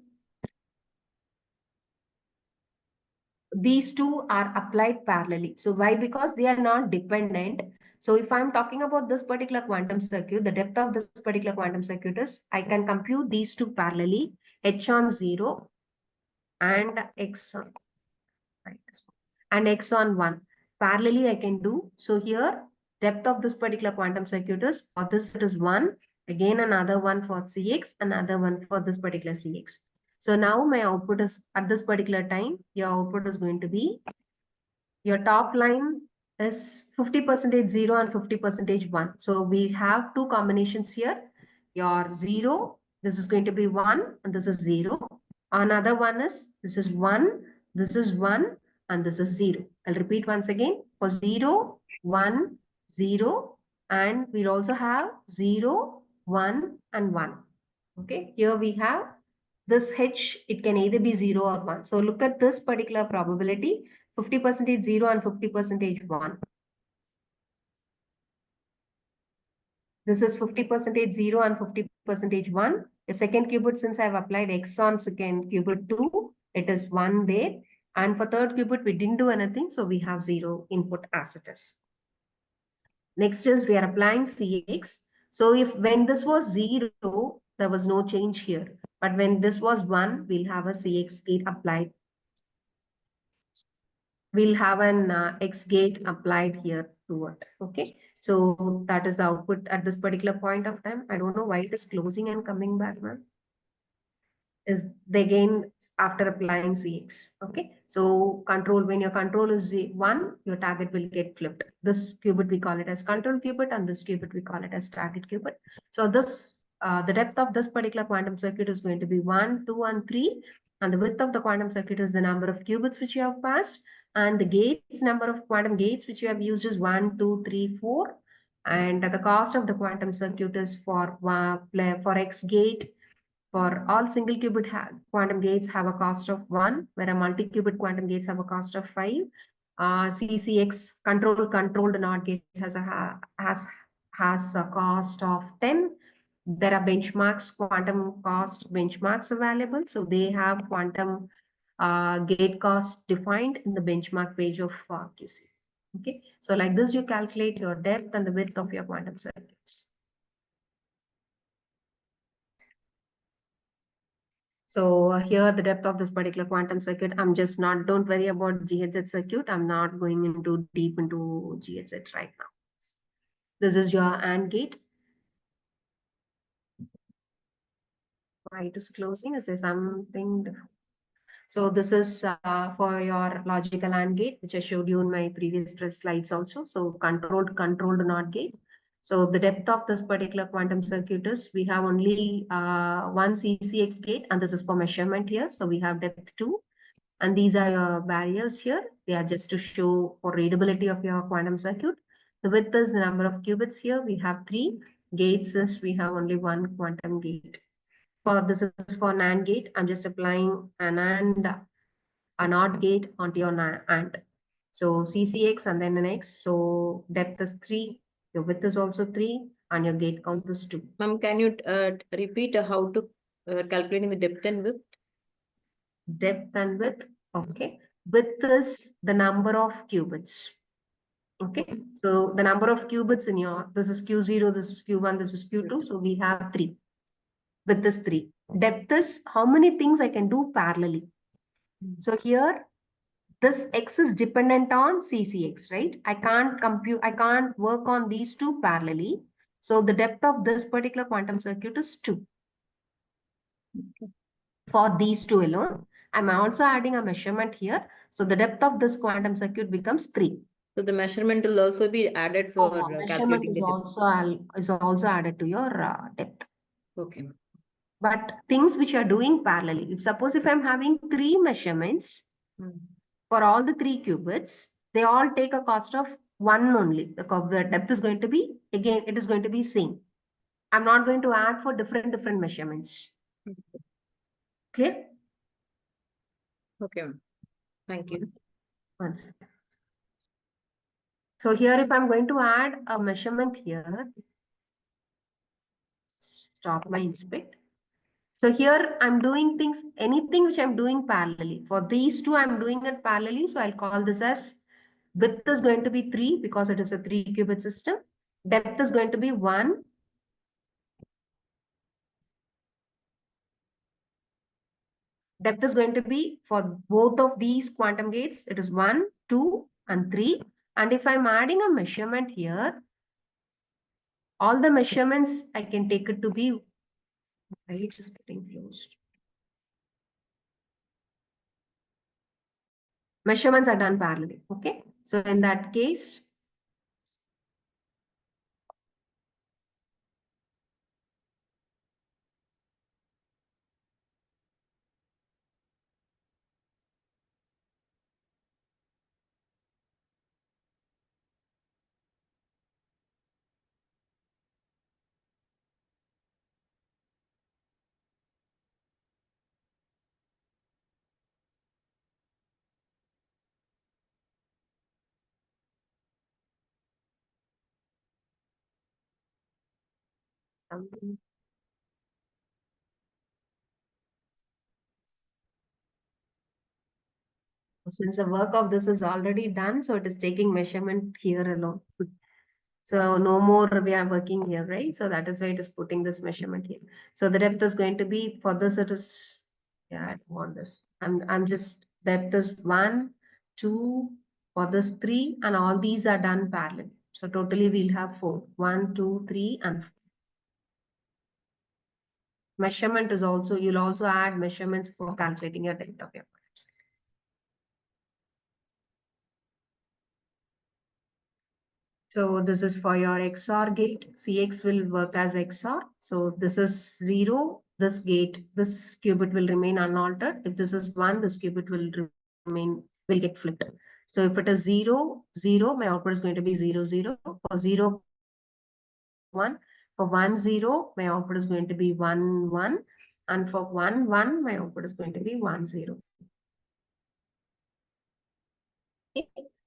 these two are applied parallelly. So why? Because they are not dependent. So if I'm talking about this particular quantum circuit, the depth of this particular quantum circuit is, I can compute these two parallelly, H on 0 and X on, right, and X on 1. Parallelly I can do. So here, depth of this particular quantum circuit is, for this it is 1, again another one for CX, another one for this particular CX. So now my output is, at this particular time, your output is going to be, your top line is 50% 0 and 50% 1. So we have two combinations here. Your 0, this is going to be 1 and this is 0. Another one is, this is 1, this is 1 and this is 0. I'll repeat once again, for 0, 1, 0, and we'll also have 0, 1 and 1. Okay, here we have this H, it can either be 0 or 1. So look at this particular probability, 50% 0 and 50% 1. This is 50% 0 and 50% 1. The second qubit, since I've applied X on second qubit 2, it is 1 there. And for third qubit, we didn't do anything. So we have 0 input as it is. Next is we are applying CX. So if when this was 0, there was no change here. But when this was 1, we'll have a CX gate applied. We'll have an X gate applied here to it. Okay. So that is the output at this particular point of time. I don't know why it is closing and coming back, ma'am. Is they again after applying CX. Okay. So control, when your control is 1, your target will get flipped. This qubit we call it as control qubit, and this qubit we call it as target qubit. So this the depth of this particular quantum circuit is going to be 1, 2, and 3. And the width of the quantum circuit is the number of qubits which you have passed. And the gates, number of quantum gates which you have used is 1, 2, 3, 4. And the cost of the quantum circuit is for X gate. For all single qubit quantum gates have a cost of 1, where a multi-qubit quantum gates have a cost of 5. CCX controlled NOT gate has a cost of 10. There are benchmarks, quantum cost benchmarks available. So they have quantum gate cost defined in the benchmark page of QC. Okay, so like this, you calculate your depth and the width of your quantum circuits. So here the depth of this particular quantum circuit, don't worry about GHZ circuit. I'm not going into deep into GHZ right now. This is your AND gate. Why it is closing? Is there something different? So this is for your logical AND gate, which I showed you in my previous slides also. So controlled NOT gate. So the depth of this particular quantum circuit is, we have only one CCX gate, and this is for measurement here. So we have depth 2. And these are your barriers here. They are just to show for readability of your quantum circuit. The width is the number of qubits here. We have 3 gates, is we have only one quantum gate. For this is for NAND gate. I'm just applying an AND, a NOT gate onto your AND. So CCX and then an X. So depth is 3. Your width is also 3. And your gate count is 2. Ma'am, can you repeat how to calculating the depth and width? Depth and width. Okay. Width is the number of qubits. Okay. So the number of qubits in your, this is Q0, this is Q1, this is Q2. So we have 3. Width is 3. Depth is how many things I can do parallelly. So here, this X is dependent on CCX, right? I can't work on these two parallelly. So the depth of this particular quantum circuit is 2. For these two alone, I'm also adding a measurement here. So the depth of this quantum circuit becomes 3. So the measurement will also be added for measurement calculating is the depth. also added to your depth. Okay. but things which are doing parallelly. If suppose if I'm having 3 measurements for all the 3 qubits, they all take a cost of 1 only. The depth is going to be, again, it is going to be same. I'm not going to add for different measurements. Clear? Okay. Thank you. One second. So here, if I'm going to add a measurement here, stop my inspect. So here I'm doing things, anything which I'm doing parallelly. For these two, I'm doing it parallelly. So I'll call this as width is going to be 3 because it is a 3 qubit system. Depth is going to be 1. Depth is going to be for both of these quantum gates. It is 1, 2, and 3. And if I'm adding a measurement here, all the measurements I can take it to be, why it is getting closed. Measurements are done parallelly. Okay. So in that case, since the work of this is already done, so it is taking measurement here alone. So no more we are working here, right? So that is why it is putting this measurement here. So the depth is going to be, for this it is, yeah, I don't want this. I'm just, depth is 1, 2, for this 3, and all these are done parallel. So totally we'll have 4. 1, 2, 3, and 4. Measurement is also, you'll also add measurements for calculating your depth of your quantum. So this is for your XOR gate. CX will work as XOR. So this is 0. This gate, this qubit will remain unaltered. If this is 1, this qubit will get flipped. So if it is 0, 0, my output is going to be 0, 0. For 0, 1. For 1, 0, my output is going to be 1, 1. And for 1, 1, my output is going to be 1, 0.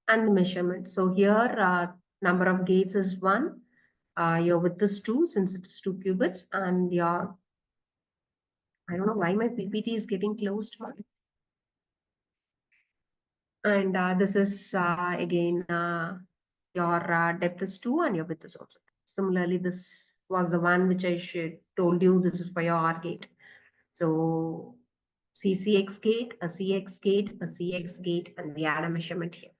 And the measurement. So here, number of gates is 1. Your width is 2 since it is 2 qubits, and your, I don't know why my PPT is getting closed. And this is again your depth is 2 and your width is also 2. Similarly, this was the one which I told you, this is for your OR gate. So CCX gate, a CX gate, a CX gate, and we add a measurement here.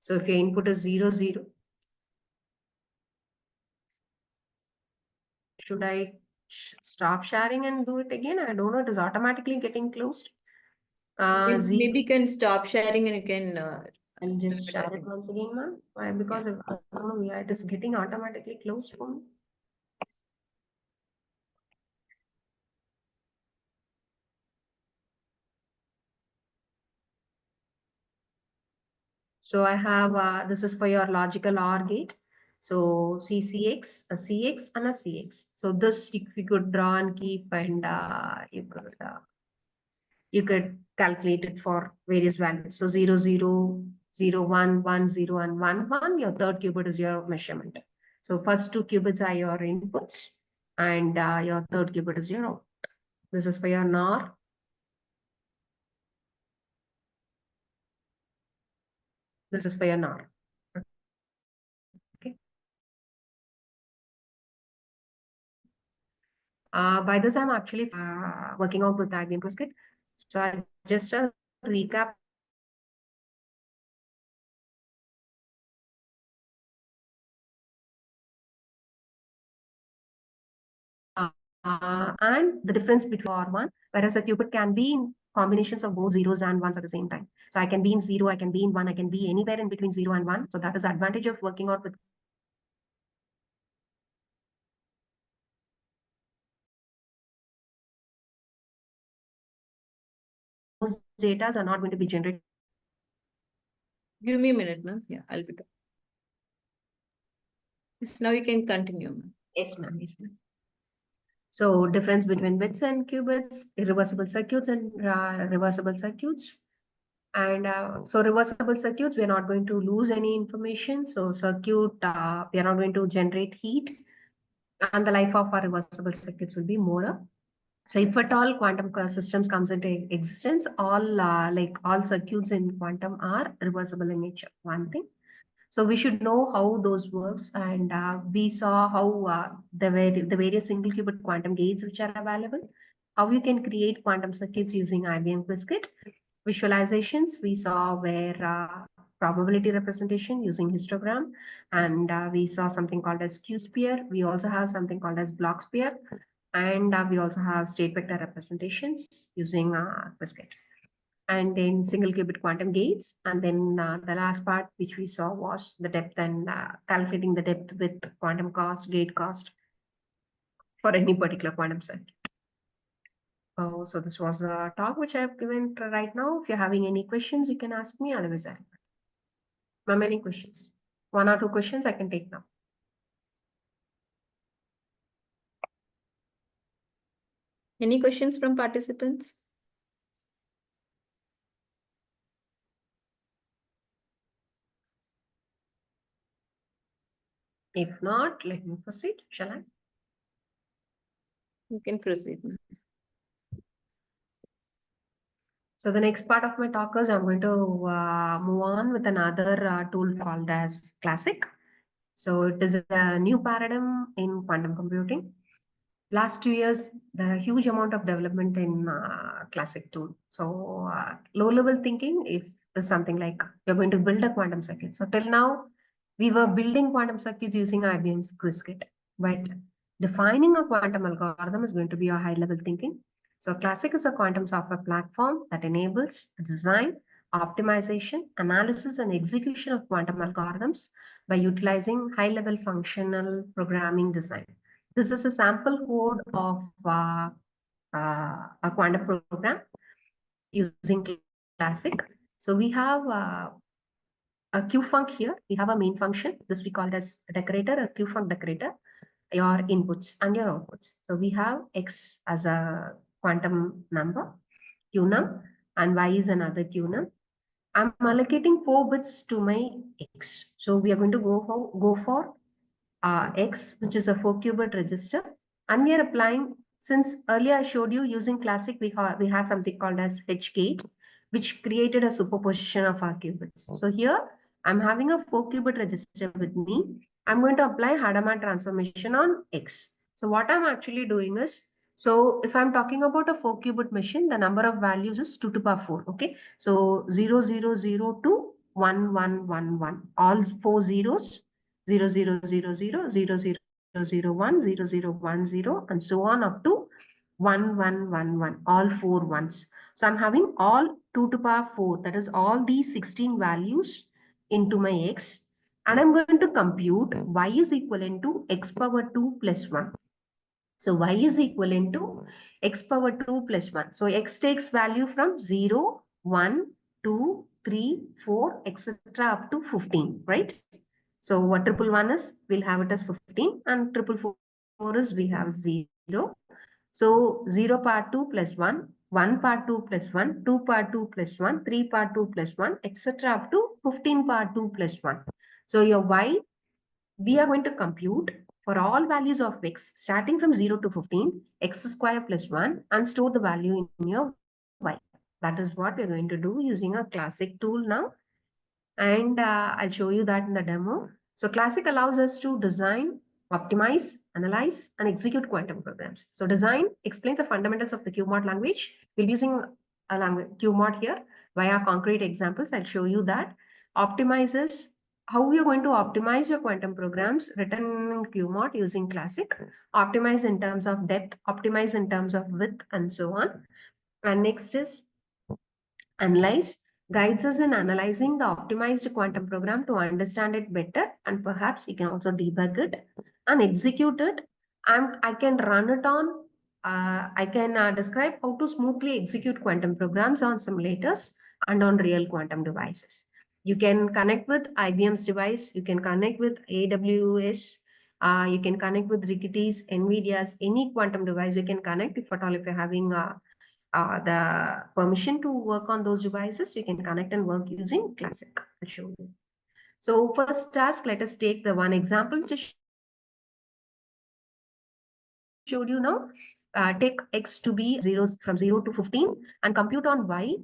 So if your input is 0, 0, should I stop sharing and do it again? I don't know. It is automatically getting closed. Maybe you can stop sharing and you can. I'll just share it once again, ma'am. Why? Because I don't know. Yeah, it is getting automatically closed for me. So I have this is for your logical OR gate. So CCX, a CX, and a CX. So this you could draw and keep, and you could calculate it for various values. So 0, 0, 0, 1, 1, 0, and 1, 1. Your third qubit is your measurement. So first 2 qubits are your inputs, and your third qubit is your output. This is for your NOR. This is for your NOR. Okay. By this, I'm actually working out with IBM Qiskit. So just a recap. And the difference between R1, whereas a qubit can be in combinations of both zeros and ones at the same time. So I can be in 0, I can be in 1, I can be anywhere in between 0 and 1. So that is the advantage of working out with data are not going to be generated. Give me a minute, ma'am. Yeah, I'll be back. Yes, now you can continue, ma'am. Yes, ma'am. Yes, ma'am. So difference between bits and qubits, irreversible circuits and reversible circuits. And so reversible circuits, we are not going to lose any information. So circuit, we are not going to generate heat, and the life of our reversible circuits will be more. So if at all quantum systems comes into existence, all circuits in quantum are reversible in nature. One thing. So we should know how those works, and we saw how the various single qubit quantum gates which are available, how you can create quantum circuits using IBM Qiskit. Visualizations we saw where probability representation using histogram, and we saw something called as Q-sphere. We also have something called as block sphere, and we also have state vector representations using Qiskit. And then single qubit quantum gates. And then the last part which we saw was the depth and calculating the depth with quantum cost, gate cost for any particular quantum circuit. Oh, so this was a talk which I have given right now. If you're having any questions, you can ask me. Otherwise, ma'am, any questions? One or two questions I can take now. Any questions from participants? If not, let me proceed. Shall I? You can proceed. So the next part of my talk is I'm going to move on with another tool called as Classic. So it is a new paradigm in quantum computing. Last 2 years, there are a huge amount of development in classic tool. So low level thinking, if is something like you're going to build a quantum circuit. So till now, we were building quantum circuits using IBM's Qiskit, but defining a quantum algorithm is going to be a high level thinking. So classic is a quantum software platform that enables design, optimization, analysis, and execution of quantum algorithms by utilizing high level functional programming design. This is a sample code of a quantum program using classic. So we have a QFunc here. We have a main function. This we call as a decorator, a QFunc decorator, your inputs and your outputs. So we have X as a quantum number, QNum, and Y is another QNum. I'm allocating 4 bits to my X. So we are going to go for X, which is a 4-qubit register. And we are applying, since earlier I showed you using classic, we had something called as H gate, which created a superposition of our qubits. So here I'm having a 4-qubit register with me. I'm going to apply Hadamard transformation on X. So what I'm actually doing is, so if I'm talking about a 4-qubit machine, the number of values is 2 to the power 4. Okay. So 0, 0, 0 to 1, 1, 1, 1. All 4 zeros. 0, 0, 0, 0, 0, 0, 0, 1, 0, 0, 1, 0, and so on up to 1, 1, 1, 1, all 4 ones. So I'm having all 2 to the power 4, that is all these 16 values into my X, and I'm going to compute Y is equivalent to X power 2 plus 1. So Y is equivalent to X power 2 plus 1. So X takes value from 0, 1, 2, 3, 4, etc. up to 15, right? So what 111 is, we'll have it as 15, and 444 is we have 0. So 0 power 2 plus 1, 1 power 2 plus 1, 2 power 2 plus 1, 3 power 2 plus 1, etc. up to 15 power 2 plus 1. So your Y, we are going to compute for all values of X starting from 0 to 15, X square plus 1, and store the value in your Y. That is what we're going to do using a classic tool now. And I'll show you that in the demo. So Classic allows us to design, optimize, analyze, and execute quantum programs. So design explains the fundamentals of the QMOD language. We'll be using a language QMOD here via concrete examples. I'll show you that. Optimizes how you're going to optimize your quantum programs written in QMOD using Classic. Optimize in terms of depth, optimize in terms of width, and so on. And next is analyze, guides us in analyzing the optimized quantum program to understand it better, and perhaps you can also debug it and execute it. I can run it on I can describe how to smoothly execute quantum programs on simulators and on real quantum devices. You can connect with IBM's device, you can connect with AWS, you can connect with Rickety's, NVIDIA's, any quantum device you can connect if at all if you're having the permission to work on those devices, you can connect and work using Classic. I'll show you. So first task, let us take the one example which I showed you now. Take X to be 0 from 0 to 15 and compute on Y